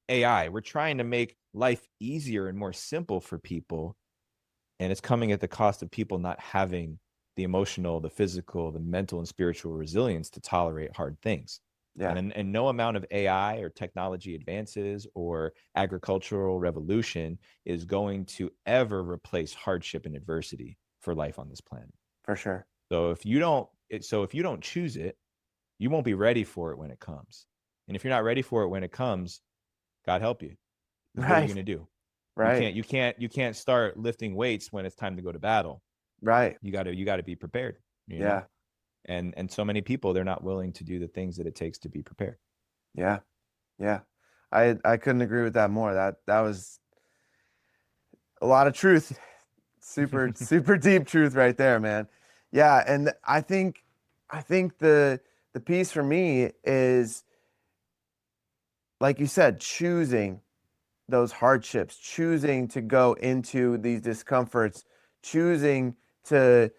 AI, we're trying to make life easier and more simple for people, and it's coming at the cost of people not having the emotional, the physical, the mental, and spiritual resilience to tolerate hard things. yeah, And no amount of AI or technology advances or agricultural revolution is going to ever replace hardship and adversity for life on this planet. for sure. So if you don't choose it, you won't be ready for it when it comes. And if you're not ready for it when it comes, God help you. Because what are you Right, going to do? You right, can't you can't you can't start lifting weights when it's time to go to battle. right. You got to be prepared, you know? Yeah, And so many people, they're not willing to do the things that it takes to be prepared. yeah, yeah. I couldn't agree with that more. That was a lot of truth. Super, super deep truth right there, man. Yeah, and I think the piece for me is, like you said, choosing those hardships, choosing to go into these discomforts, choosing to,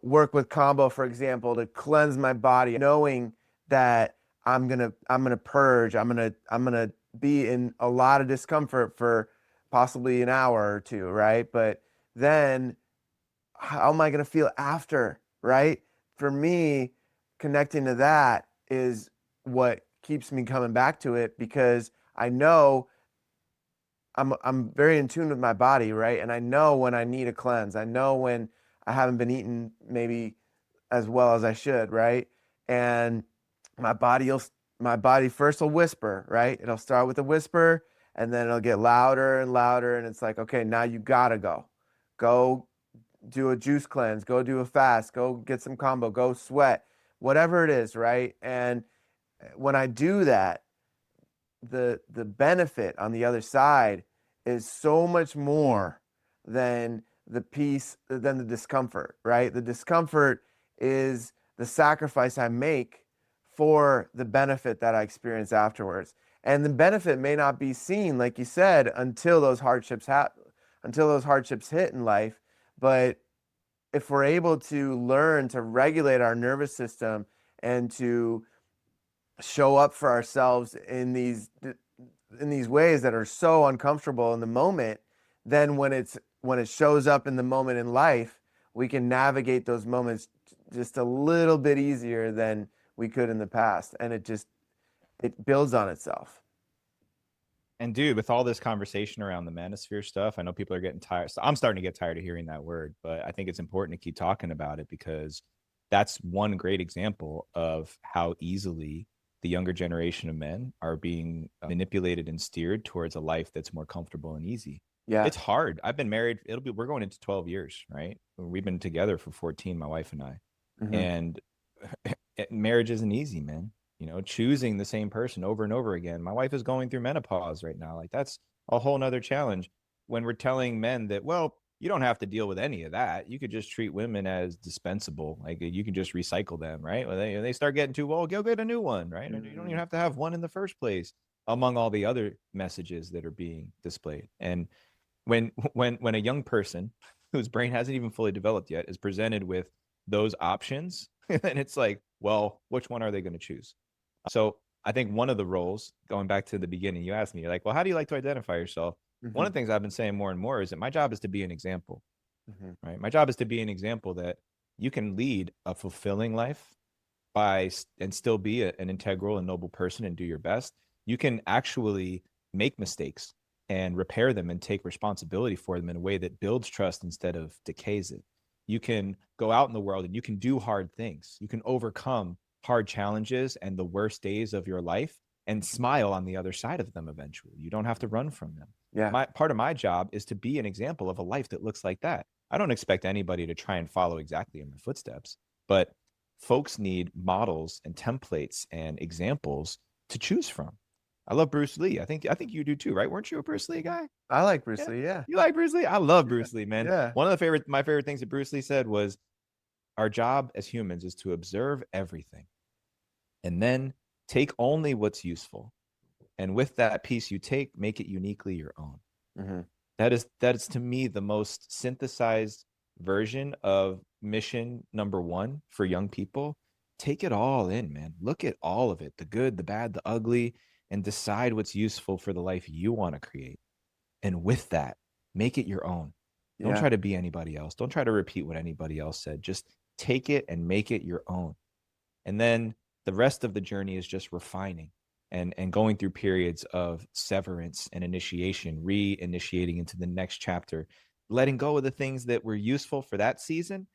work with combo, for example, to cleanse my body, knowing that I'm gonna purge, I'm gonna be in a lot of discomfort for possibly an hour or two, right? But then how am I gonna feel after, right? For me, connecting to that is what keeps me coming back to it, because I know I'm very in tune with my body, right? And I know when I need a cleanse. I know when I haven't been eating maybe as well as I should, right? And my body will my body first will whisper, right? It'll start with a whisper, and then it'll get louder and louder, and it's like, okay, now you gotta go. Go do a juice cleanse, go do a fast, go get some combo, go sweat, whatever it is, right? And when I do that, the benefit on the other side is so much more than the discomfort, right? The discomfort is the sacrifice I make for the benefit that I experience afterwards. And the benefit may not be seen, like you said, until those hardships hit in life. But if we're able to learn to regulate our nervous system and to show up for ourselves in these ways that are so uncomfortable in the moment, then when it shows up in the moment in life, we can navigate those moments just a little bit easier than we could in the past, and it builds on itself. And dude, with all this conversation around the manosphere stuff, I know people are getting tired. So I'm starting to get tired of hearing that word, but I think it's important to keep talking about it because that's one great example of how easily the younger generation of men are being manipulated and steered towards a life that's more comfortable and easy. Yeah. It's hard. I've been married. We're going into 12 years, right? We've been together for 14, my wife and I. Hmm. And marriage isn't easy, man. Choosing the same person over and over again. My wife is going through menopause right now. Like that's a whole nother challenge when we're telling men that, well, you don't have to deal with any of that. You could just treat women as dispensable. Like you can just recycle them, right? When they start getting too old, go get a new one, right? And you don't even have to have one in the first place, among all the other messages that are being displayed. And when a young person whose brain hasn't even fully developed yet is presented with those options, and it's like, well, which one are they going to choose? So I think one of the roles, going back to the beginning, you asked me, you're like, well, how do you like to identify yourself? One Hmm. of the things I've been saying more and more is that my job is to be an example, Hmm. right? My job is to be an example that you can lead a fulfilling life and still be an integral and noble person and do your best. You can actually make mistakes and repair them and take responsibility for them in a way that builds trust instead of decays it. You can go out in the world and you can do hard things. You can overcome hard challenges and the worst days of your life and smile on the other side of them eventually. You don't have to run from them. Yeah. My part of my job is to be an example of a life that looks like that. I don't expect anybody to try and follow exactly in my footsteps, but folks need models and templates and examples to choose from. I love Bruce Lee. I think you do too, right? Weren't you a Bruce Lee guy? I like Bruce Yeah. Lee. Yeah. You like Bruce Lee? I love Yeah. Bruce Lee, man. Yeah. One of my favorite things that Bruce Lee said was our job as humans is to observe everything and then take only what's useful And with that piece you take, make it uniquely your own. Mm-hmm. That is to me the most synthesized version of mission number one for young people. Take it all in, man. Look at all of it, the good, the bad, the ugly, and decide what's useful for the life you want to create. And with that, make it your own. Don't Yeah. try to be anybody else. Don't try to repeat what anybody else said. Just take it and make it your own. And then the rest of the journey is just refining and going through periods of severance and initiation, re-initiating into the next chapter, letting go of the things that were useful for that season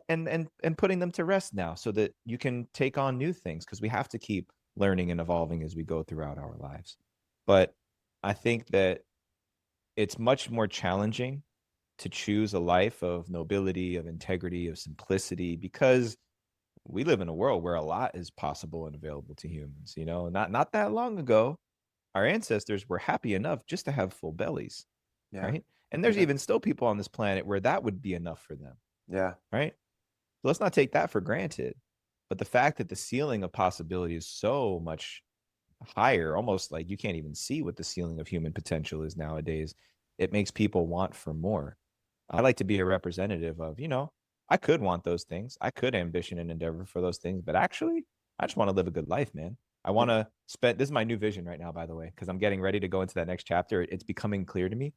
and putting them to rest now so that you can take on new things, because we have to keep learning and evolving as we go throughout our lives. But I think that it's much more challenging to choose a life of nobility, of integrity, of simplicity, because we live in a world where a lot is possible and available to humans. Not that long ago, our ancestors were happy enough just to have full bellies, Yeah. right? And there's Yeah. even still people on this planet where that would be enough for them, Yeah. right? So let's not take that for granted. But the fact that the ceiling of possibility is so much higher, almost like you can't even see what the ceiling of human potential is nowadays, it makes people want for more. I like to be a representative of, I could want those things. I could ambition and endeavor for those things, but actually, I just want to live a good life, man. I want to spend, this is my new vision right now, by the way, because I'm getting ready to go into that next chapter. It's becoming clear to me.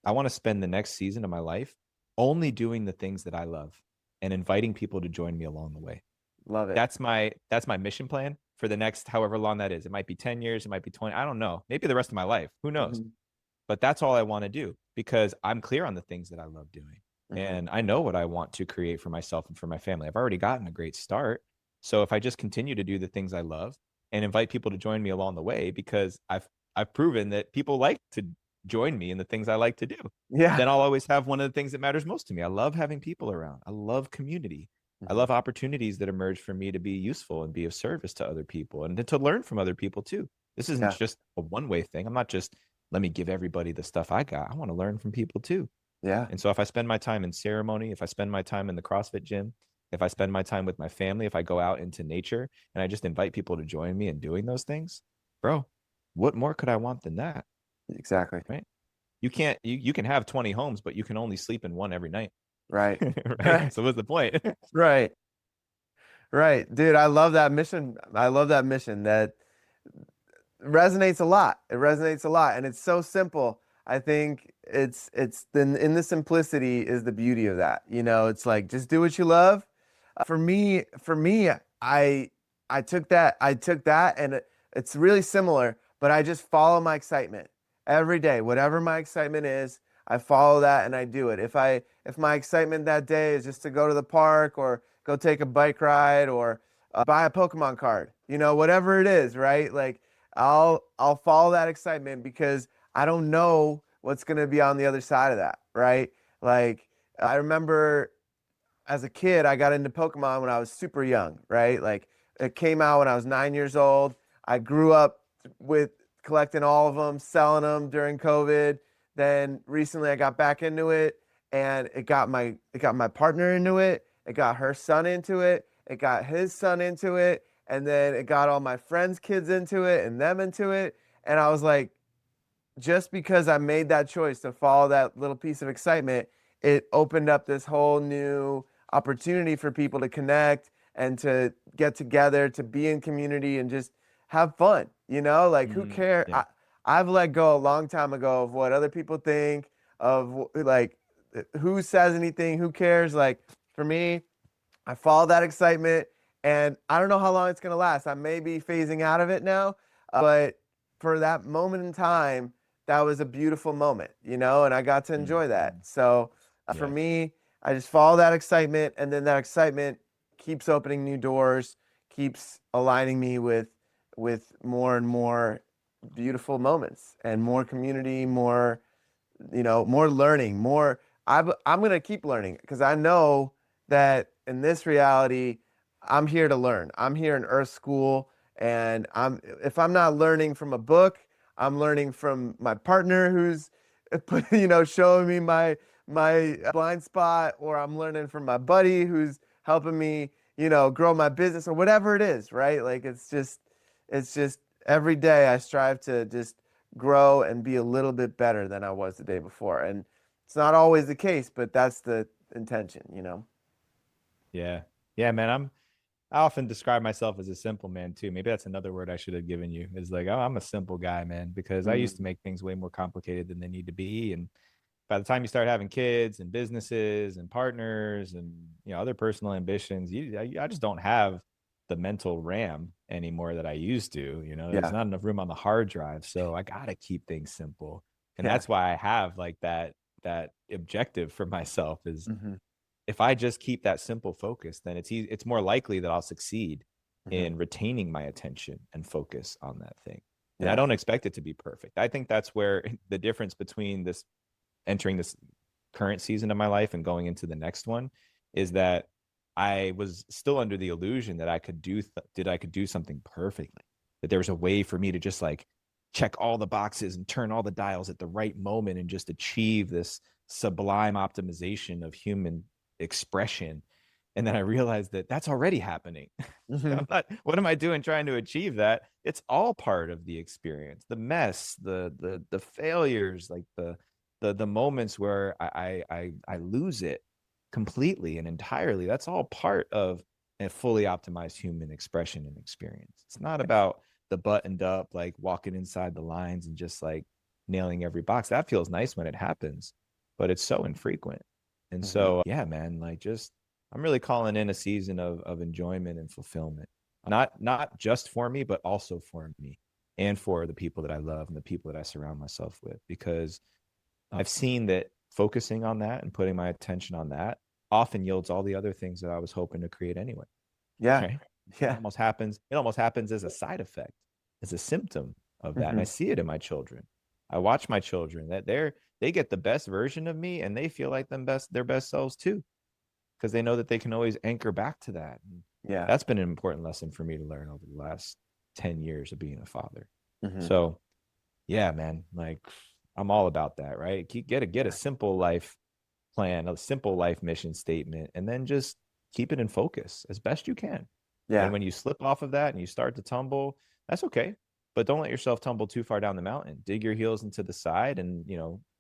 I want to spend the next season of my life only doing the things that I love and inviting people to join me along the way. Love it. That's my mission plan for the next however long that is. It might be 10 years, it might be 20, I don't know. Maybe the rest of my life. Who knows? Mm-hmm. But that's all I want to do, because I'm clear on the things that I love doing. Mm-hmm. And I know what I want to create for myself and for my family. I've already gotten a great start. So if I just continue to do the things I love and invite people to join me along the way, because I've proven that people like to join me in the things I like to do, Yeah. then I'll always have one of the things that matters most to me. I love having people around. I love community. I Mm-hmm. love opportunities that emerge for me to be useful and be of service to other people and to learn from other people too. This isn't Yeah. just a one-way thing. I'm not just, let me give everybody the stuff I got. I want to learn from people too. Yeah. And so if I spend my time in ceremony, if I spend my time in the CrossFit gym, if I spend my time with my family, if I go out into nature and I just invite people to join me in doing those things, bro, what more could I want than that? Exactly. Right? You can have 20 homes, but you can only sleep in one every night. Right. Right? So what's the point? Right. Right. Dude, I love that mission. I love that mission. That resonates a lot. It resonates a lot, and it's so simple. I think it's in the simplicity is the beauty of that. It's like just do what you love. For me, I took that, and it's really similar, but I just follow my excitement every day. Whatever my excitement is, I follow that and I do it. If my excitement that day is just to go to the park or go take a bike ride or buy a Pokemon card, whatever it is, right? Like I'll follow that excitement because I don't know what's going to be on the other side of that, right? Like I remember as a kid, I got into Pokemon when I was super young, right? Like it came out when I was 9 years old. I grew up with collecting all of them, selling them during COVID. Then recently I got back into it and it got my partner into it. It got her son into it. It got his son into it. And then it got all my friends' kids into it and them into it. And I was like, just because I made that choice to follow that little piece of excitement, it opened up this whole new opportunity for people to connect and to get together, to be in community and just have fun. Like who cares? Yeah. I've let go a long time ago of what other people think, of like who says anything, who cares. Like for me, I follow that excitement, and I don't know how long it's going to last. I may be phasing out of it now, but for that moment in time, that was a beautiful moment, and I got to enjoy that. So for Yeah. me, I just follow that excitement, and then that excitement keeps opening new doors, keeps aligning me with more and more beautiful moments and more community, more learning, more. I'm going to keep learning because I know that in this reality, I'm here to learn. I'm here in Earth School, and if I'm not learning from a book, I'm learning from my partner who's, showing me my blind spot, or I'm learning from my buddy who's helping me, grow my business or whatever it is, right? Like it's just every day I strive to just grow and be a little bit better than I was the day before. And it's not always the case, but that's the intention, you know? Yeah. Yeah, man. I often describe myself as a simple man too. Maybe that's another word I should have given you. Is like, oh, I'm a simple guy, man, because I used to Mm, make things way more complicated than they need to be. And by the time you start having kids and businesses and partners and other personal ambitions, I just don't have the mental RAM anymore that I used to. There's yeah, not enough room on the hard drive, so I gotta keep things simple, and yeah. that's why I have like that objective for myself is Hmm. if I just keep that simple focus, then it's more likely that I'll succeed Hmm. in retaining my attention and focus on that thing. And I Yeah. don't expect it to be perfect. I think that's where the difference between this entering this current season of my life and going into the next one is that I was still under the illusion that I could do something perfectly. That there was a way for me to just like check all the boxes and turn all the dials at the right moment and just achieve this sublime optimization of human expression. And then I realized that that's already happening. Hmm. I'm not, what am I doing trying to achieve that? It's all part of the experience, the mess, the failures, like the moments where I lose it completely and entirely. That's all part of a fully optimized human expression and experience. It's not about the buttoned up, like walking inside the lines and just like nailing every box. That feels nice when it happens, but it's so infrequent. And Hmm. so, yeah, man, like just I'm really calling in a season of enjoyment and fulfillment. Not just for me, but also for me and for the people that I love and the people that I surround myself with. Because I've seen that focusing on that and putting my attention on that often yields all the other things that I was hoping to create anyway. Yeah. Right. It Yeah. almost happens. It almost happens as a side effect, as a symptom of that. And I Hmm. see it in my children. I watch my children that they get the best version of me and they feel like their best selves too, because they know that they can always anchor back to that. And Yeah. that's been an important lesson for me to learn over the last 10 years of being a father. Hmm. So yeah, man, like I'm all about that, right? Get a simple life plan, a simple life mission statement, and then just keep it in focus as best you can. And Yeah. when you slip off of that and you start to tumble, that's okay. But don't let yourself tumble too far down the mountain. Dig your heels into the side and,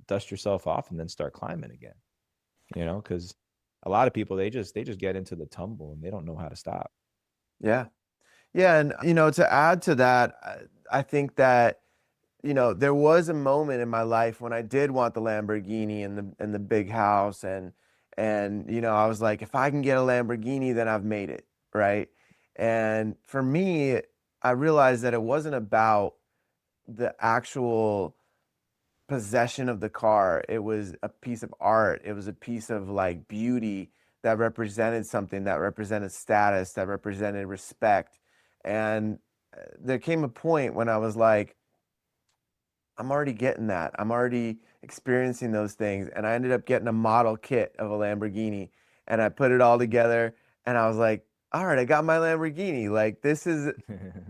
dust yourself off and then start climbing again. Because a lot of people they just get into the tumble and they don't know how to stop. Yeah. Yeah. And, to add to that, I think that, there was a moment in my life when I did want the Lamborghini and the big house and I was like, if I can get a Lamborghini, then I've made it, right? And for me, I realized that it wasn't about the actual possession of the car. It was a piece of art. It was a piece of like beauty that represented something, that represented status, that represented respect. And there came a point when I was like, I'm already getting that. I'm already experiencing those things. And I ended up getting a model kit of a Lamborghini and I put it all together and I was like, all right, I got my Lamborghini. Like this is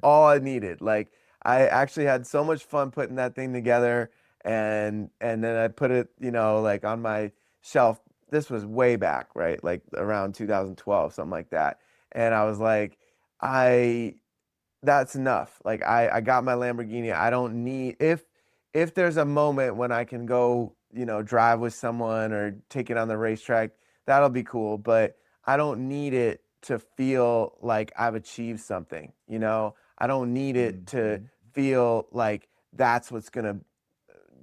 all I needed. Like I actually had so much fun putting that thing together and then I put it, like on my shelf. This was way back, right? Like around 2012, something like that. And I was like, I that's enough. Like I got my Lamborghini. I don't need if there's a moment when I can go, drive with someone or take it on the racetrack, that'll be cool. But I don't need it to feel like I've achieved something, I don't need it to Mhm. feel like that's what's gonna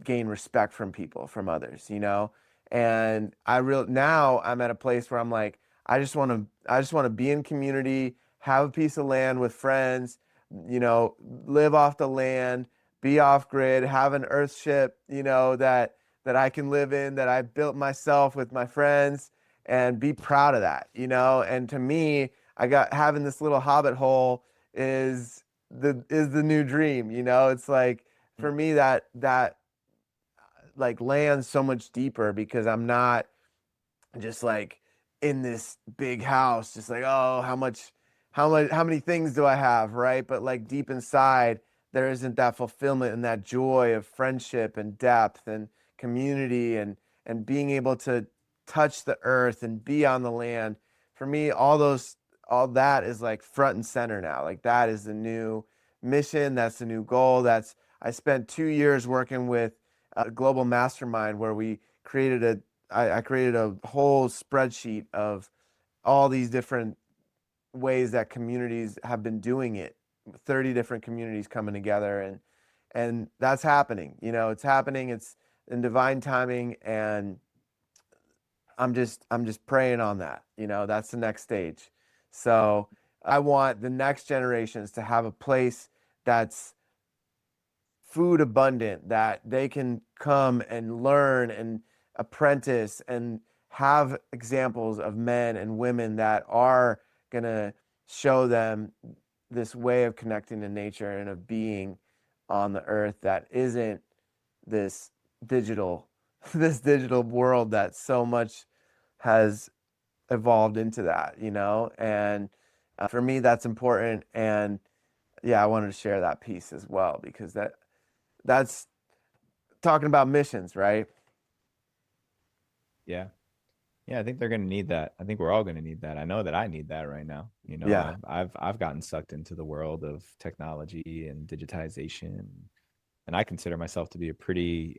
gain respect from people, from others. And now I'm at a place where I'm like, I just want to be in community, have a piece of land with friends, live off the land, be off grid, have an earth ship, that I can live in, that I built myself with my friends, and be proud of that. And to me, I got having this little hobbit hole is the new dream. It's like for me that like lands so much deeper because I'm not just like in this big house, just like, oh, how many things do I have, right? But like deep inside, there isn't that fulfillment and that joy of friendship and depth and community and being able to touch the earth and be on the land. For me, all that is like front and center now. Like that is the new mission. That's the new goal. I spent 2 years working with a global mastermind where we I created a whole spreadsheet of all these different ways that communities have been doing it. 30 different communities coming together, and that's happening. It's happening. It's in divine timing, and I'm just praying on that. That's the next stage. So I want the next generations to have a place that's food abundant, that they can come and learn and apprentice and have examples of men and women that are going to show them this way of connecting to nature and of being on the earth that isn't this digital this digital world that so much has evolved into that, and for me that's important. And yeah, I wanted to share that piece as well, because that's talking about missions, right? Yeah. Yeah, I think they're going to need that. I think we're all going to need that. I know that I need that right now. Yeah. I've gotten sucked into the world of technology and digitization, and I consider myself to be a pretty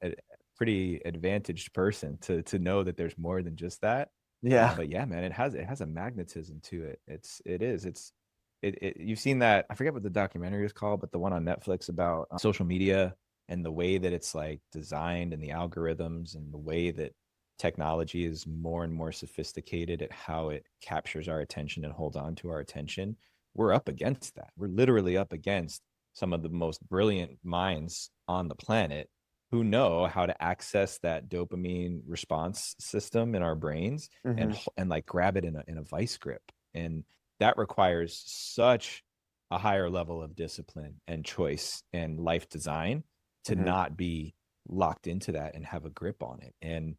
advantaged person to know that there's more than just that. Yeah. But yeah, man, it has a magnetism to it. You've seen that. I forget what the documentary is called, but the one on Netflix about social media and the way that it's like designed and the algorithms and the way that technology is more and more sophisticated at how it captures our attention and holds on to our attention. We're up against that. We're literally up against some of the most brilliant minds on the planet who know how to access that dopamine response system in our brains Hmm. and like grab it in a vice grip. And that requires such a higher level of discipline and choice and life design to Hmm. not be locked into that and have a grip on it. And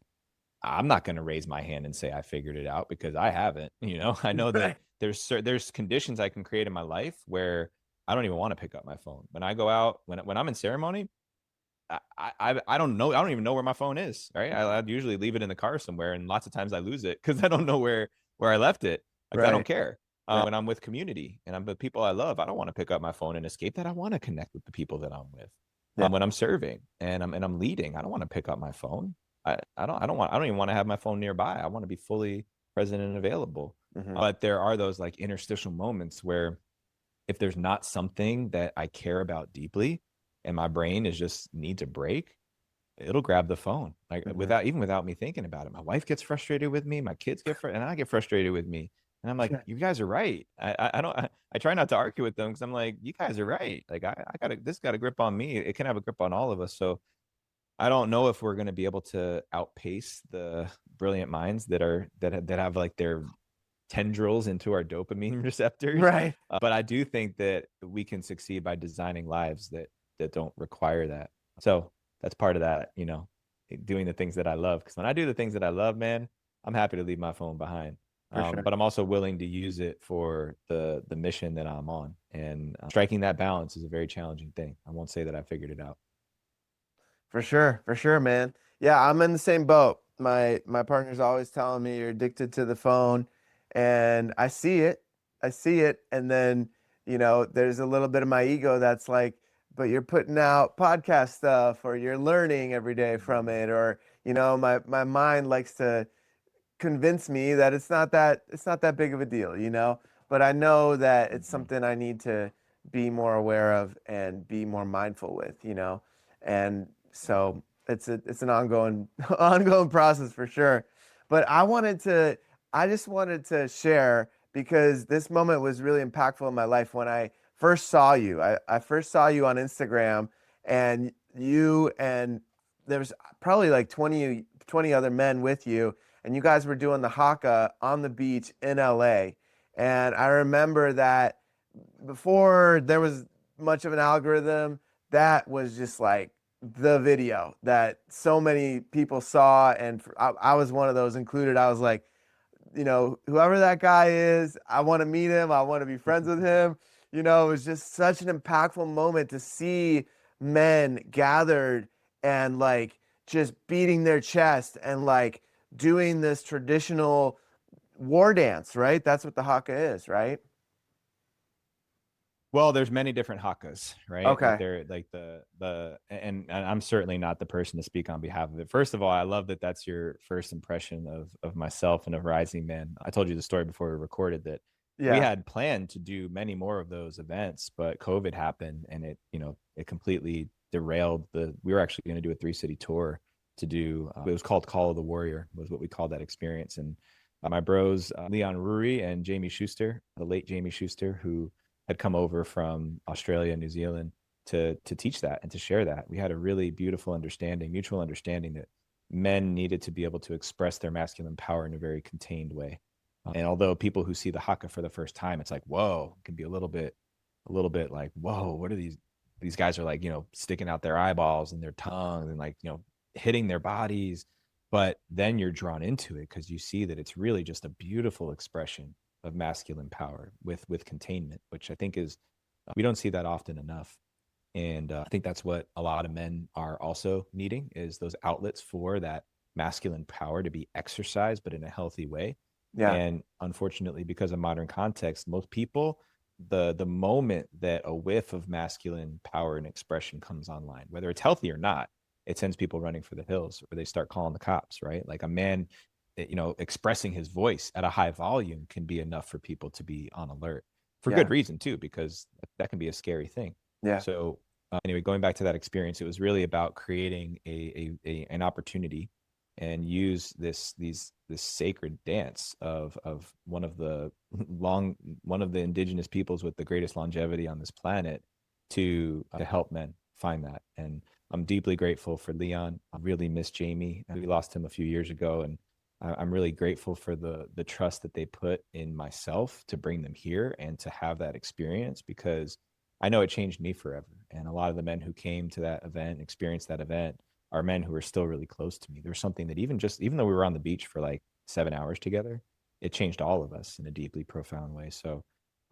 I'm not going to raise my hand and say I figured it out, because I haven't. I know that Right. there's conditions I can create in my life where I don't even want to pick up my phone. When I go out, when I'm in ceremony, I don't know. I don't even know where my phone is. Right. I'd usually leave it in the car somewhere, and lots of times I lose it because I don't know where I left it. Like, I don't Right. care. Right. When I'm with community and I'm with people I love, I don't want to pick up my phone and escape that. I want to connect with the people that I'm with. Yeah. When I'm serving and I'm leading, I don't want to pick up my phone. I don't even want to have my phone nearby. I want to be fully present and available. Hmm. But there are those like interstitial moments where if there's not something that I care about deeply and my brain is just needs a break, it'll grab the phone like Hmm. without me thinking about it. My wife gets frustrated with me, my kids and I get frustrated with me. And I'm like, you guys are right. I don't I try not to argue with them because I'm like, you guys are right. Like this got a grip on me. It can have a grip on all of us. So I don't know if we're going to be able to outpace the brilliant minds that have like their tendrils into our dopamine receptors. Right. But I do think that we can succeed by designing lives that don't require that. So that's part of that, doing the things that I love. Because when I do the things that I love, man, I'm happy to leave my phone behind. For sure. But I'm also willing to use it for the mission that I'm on. And striking that balance is a very challenging thing. I won't say that I figured it out. For sure, man. Yeah, I'm in the same boat. My partner's always telling me you're addicted to the phone, and I see it. I see it, and then, there's a little bit of my ego that's like, but you're putting out podcast stuff, or you're learning every day from it, or, my mind likes to convince me that it's not that big of a deal, but I know that it's Mhm. something I need to be more aware of and be more mindful with, and so it's an ongoing ongoing process for sure. But I just wanted to share, because this moment was really impactful in my life when I first saw you. I first saw you on Instagram, and there was probably like 20 other men with you, and you guys were doing the haka on the beach in LA. And I remember that before there was much of an algorithm, that was just like the video that so many people saw. And I was one of those included. I was like, whoever that guy is, I want to meet him. I want to be friends with him. It was just such an impactful moment to see men gathered and like just beating their chest and like doing this traditional war dance, right? That's what the haka is, right? Well, there's many different hakas, right? Like Okay. they're like and I'm certainly not the person to speak on behalf of it. First of all, I love that that's your first impression of myself and of Rising Man. I told you the story before we recorded that we Yeah. had planned to do many more of those events, but COVID happened and it completely derailed we were actually going to do a 3-city tour to do, it was called Call of the Warrior was what we called that experience. And my bros, Leon Ruri and Jamie Schuster, the late Jamie Schuster, who had come over from Australia and New Zealand to teach that and to share that. We had a really beautiful understanding, mutual understanding that men needed to be able to express their masculine power in a very contained way. And although people who see the haka for the first time, it's like, whoa, it can be a little bit like, whoa, what are these guys are like, sticking out their eyeballs and their tongues and like, hitting their bodies. But then you're drawn into it because you see that it's really just a beautiful expression of masculine power with containment, which I think is we don't see that often enough. And I think that's what a lot of men are also needing is those outlets for that masculine power to be exercised, but in a healthy way. Yeah. And unfortunately, because of modern context, most people, the moment that a whiff of masculine power and expression comes online, whether it's healthy or not, it sends people running for the hills or they start calling the cops, right? Like a man, expressing his voice at a high volume can be enough for people to be on alert for Yeah. good reason too, because that can be a scary thing. Yeah. So anyway, going back to that experience, it was really about creating an opportunity and use this sacred dance of one of the indigenous peoples with the greatest longevity on this planet to help men find that. And I'm deeply grateful for Leon. I really miss Jamie. We lost him a few years ago, and I'm really grateful for the trust that they put in myself to bring them here and to have that experience, because I know it changed me forever. And a lot of the men who came to that event, experienced that event, are men who are still really close to me. There's something that even though we were on the beach for like 7 hours together, it changed all of us in a deeply profound way. So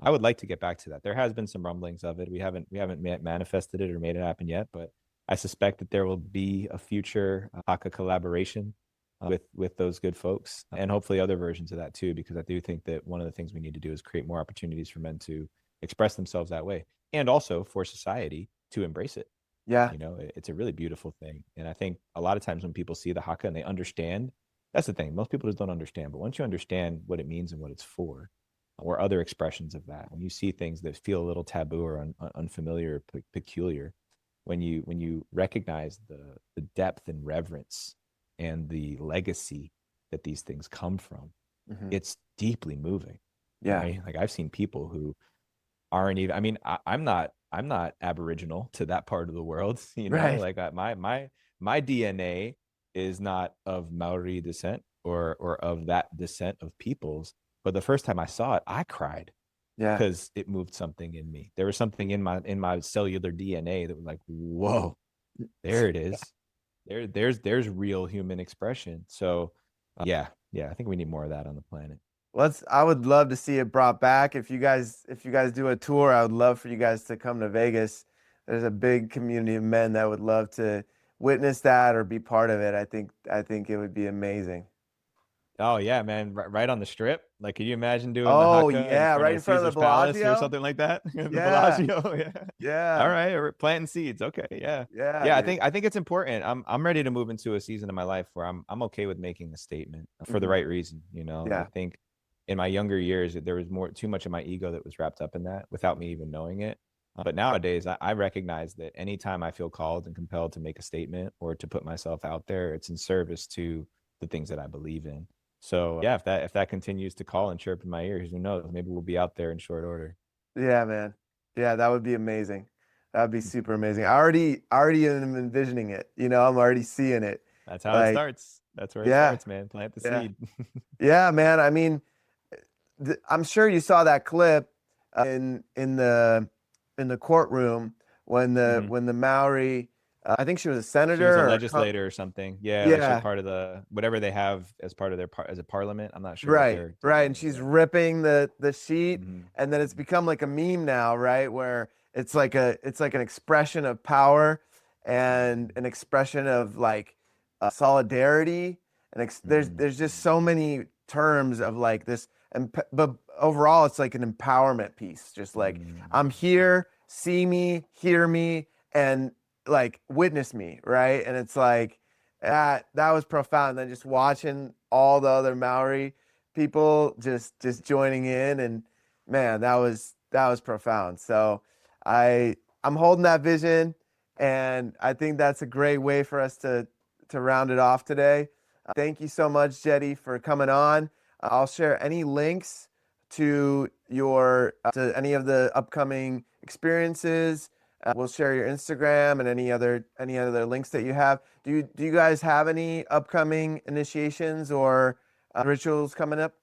I would like to get back to that. There has been some rumblings of it. We haven't manifested it or made it happen yet, but I suspect that there will be a future Haka collaboration with those good folks, and hopefully other versions of that too, because I do think that one of the things we need to do is create more opportunities for men to express themselves that way, and also for society to embrace it. Yeah. It's a really beautiful thing. And I think a lot of times when people see the haka and they understand, that's the thing. Most people just don't understand. But once you understand what it means and what it's for, or other expressions of that, when you see things that feel a little taboo or unfamiliar, peculiar, when you recognize the depth and reverence and the legacy that these things come from, Hmm. it's deeply moving, Yeah. right? Like I've seen people who aren't even, I mean, I'm not aboriginal to that part of the world. Right. Like my DNA is not of Maori descent or of that descent of peoples, but the first time I saw it, I cried Yeah. because it moved something in me. There was something in my cellular DNA that was like, whoa, there it is. There's real human expression. So yeah, I think we need more of that on the planet. I would love to see it brought back. If you guys do a tour, I would love for you guys to come to Vegas. There's a big community of men that would love to witness that or be part of it. I think it would be amazing. Oh yeah, man! Right on the strip. Like, can you imagine doing the Oh haka in yeah, front right of in front of Caesar's the Palace or Bellagio. something like that? The Yeah. Bellagio. Yeah. All Yeah. right. We're planting seeds. Okay. Yeah. Yeah, Yeah. I dude. think I think it's important. I'm ready to move into a season of my life where I'm okay with making a statement for the Hmm. right reason. I Yeah. think in my younger years there was too much of my ego that was wrapped up in that without me even knowing it. But nowadays I recognize that anytime I feel called and compelled to make a statement or to put myself out there, it's in service to the things that I believe in. So yeah, if that continues to call and chirp in my ears, who knows? Maybe we'll be out there in short order. Yeah, man. Yeah, that would be amazing. That would be super amazing. I already am envisioning it. I'm already seeing it. That's how it Like, starts. That's where it yeah, starts, man. Plant the yeah, seed. yeah, man. I mean, I'm sure you saw that clip in the courtroom when the Hmm. when the Maori, I think she was a She was a senator or legislator or something. Yeah, like she was yeah, part of the whatever they have as part of as a parliament. I'm not sure what right, their right, title and is. she's Yeah. ripping the sheet, Hmm. and then it's become like a meme now, right? Where it's like an expression of power and an expression of like solidarity, and there's Hmm. just so many terms of like this, and but overall, it's like an empowerment piece. Just like, I'm here, see me, hear me, and like witness me, right? And it's like that was profound. Then just watching all the other Maori people just joining in, and man, that was profound. So I'm holding that vision, and I think that's a great way for us to round it off today. Thank you so much, Jeddy, for coming on. I'll share any links to your to any of the upcoming experiences. We'll share your Instagram and any other links that you have. Do you guys have any upcoming initiations or rituals coming up?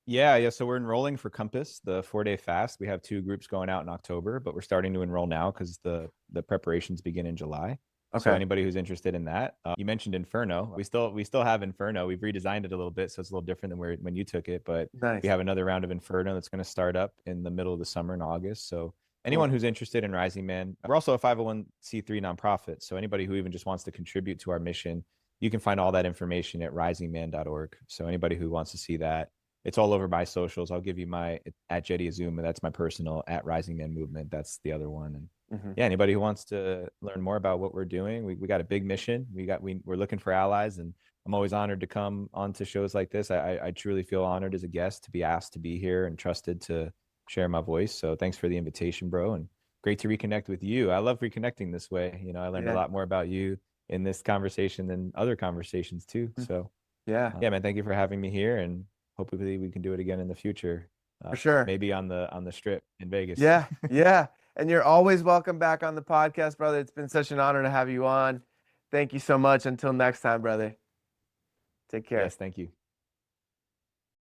Yeah. So we're enrolling for Compass, the 4-day fast. We have 2 groups going out in October, but we're starting to enroll now because the preparations begin in July. So Okay. anybody who's interested in that, you mentioned Inferno. We still have Inferno. We've redesigned it a little bit, so it's a little different than when you took it. But we Nice. have another round of Inferno that's going to start up in the middle of the summer in August. So anyone Cool. who's interested in Rising Man, we're also a 501c3 nonprofit. So anybody who even just wants to contribute to our mission, you can find all that information at risingman.org. So anybody who wants to see that, it's all over my socials. I'll give you my at Jeddy Azuma. That's my personal at Rising Man Movement. That's the other one. And Hmm. yeah, anybody who wants to learn more about what we're doing, we got a big mission. We're looking for allies, and I'm always honored to come onto shows like this. I truly feel honored as a guest to be asked to be here and trusted to share my voice. So thanks for the invitation, bro, and great to reconnect with you. I love reconnecting this way. I learned a Yeah. lot more about you in this conversation than other conversations too. So Yeah. yeah, man, thank you for having me here, and hopefully we can do it again in the future. For sure. Maybe on the strip in Vegas. Yeah. Yeah. And you're always welcome back on the podcast, brother. It's been such an honor to have you on. Thank you so much. Until next time, brother. Take care. Yes, thank you.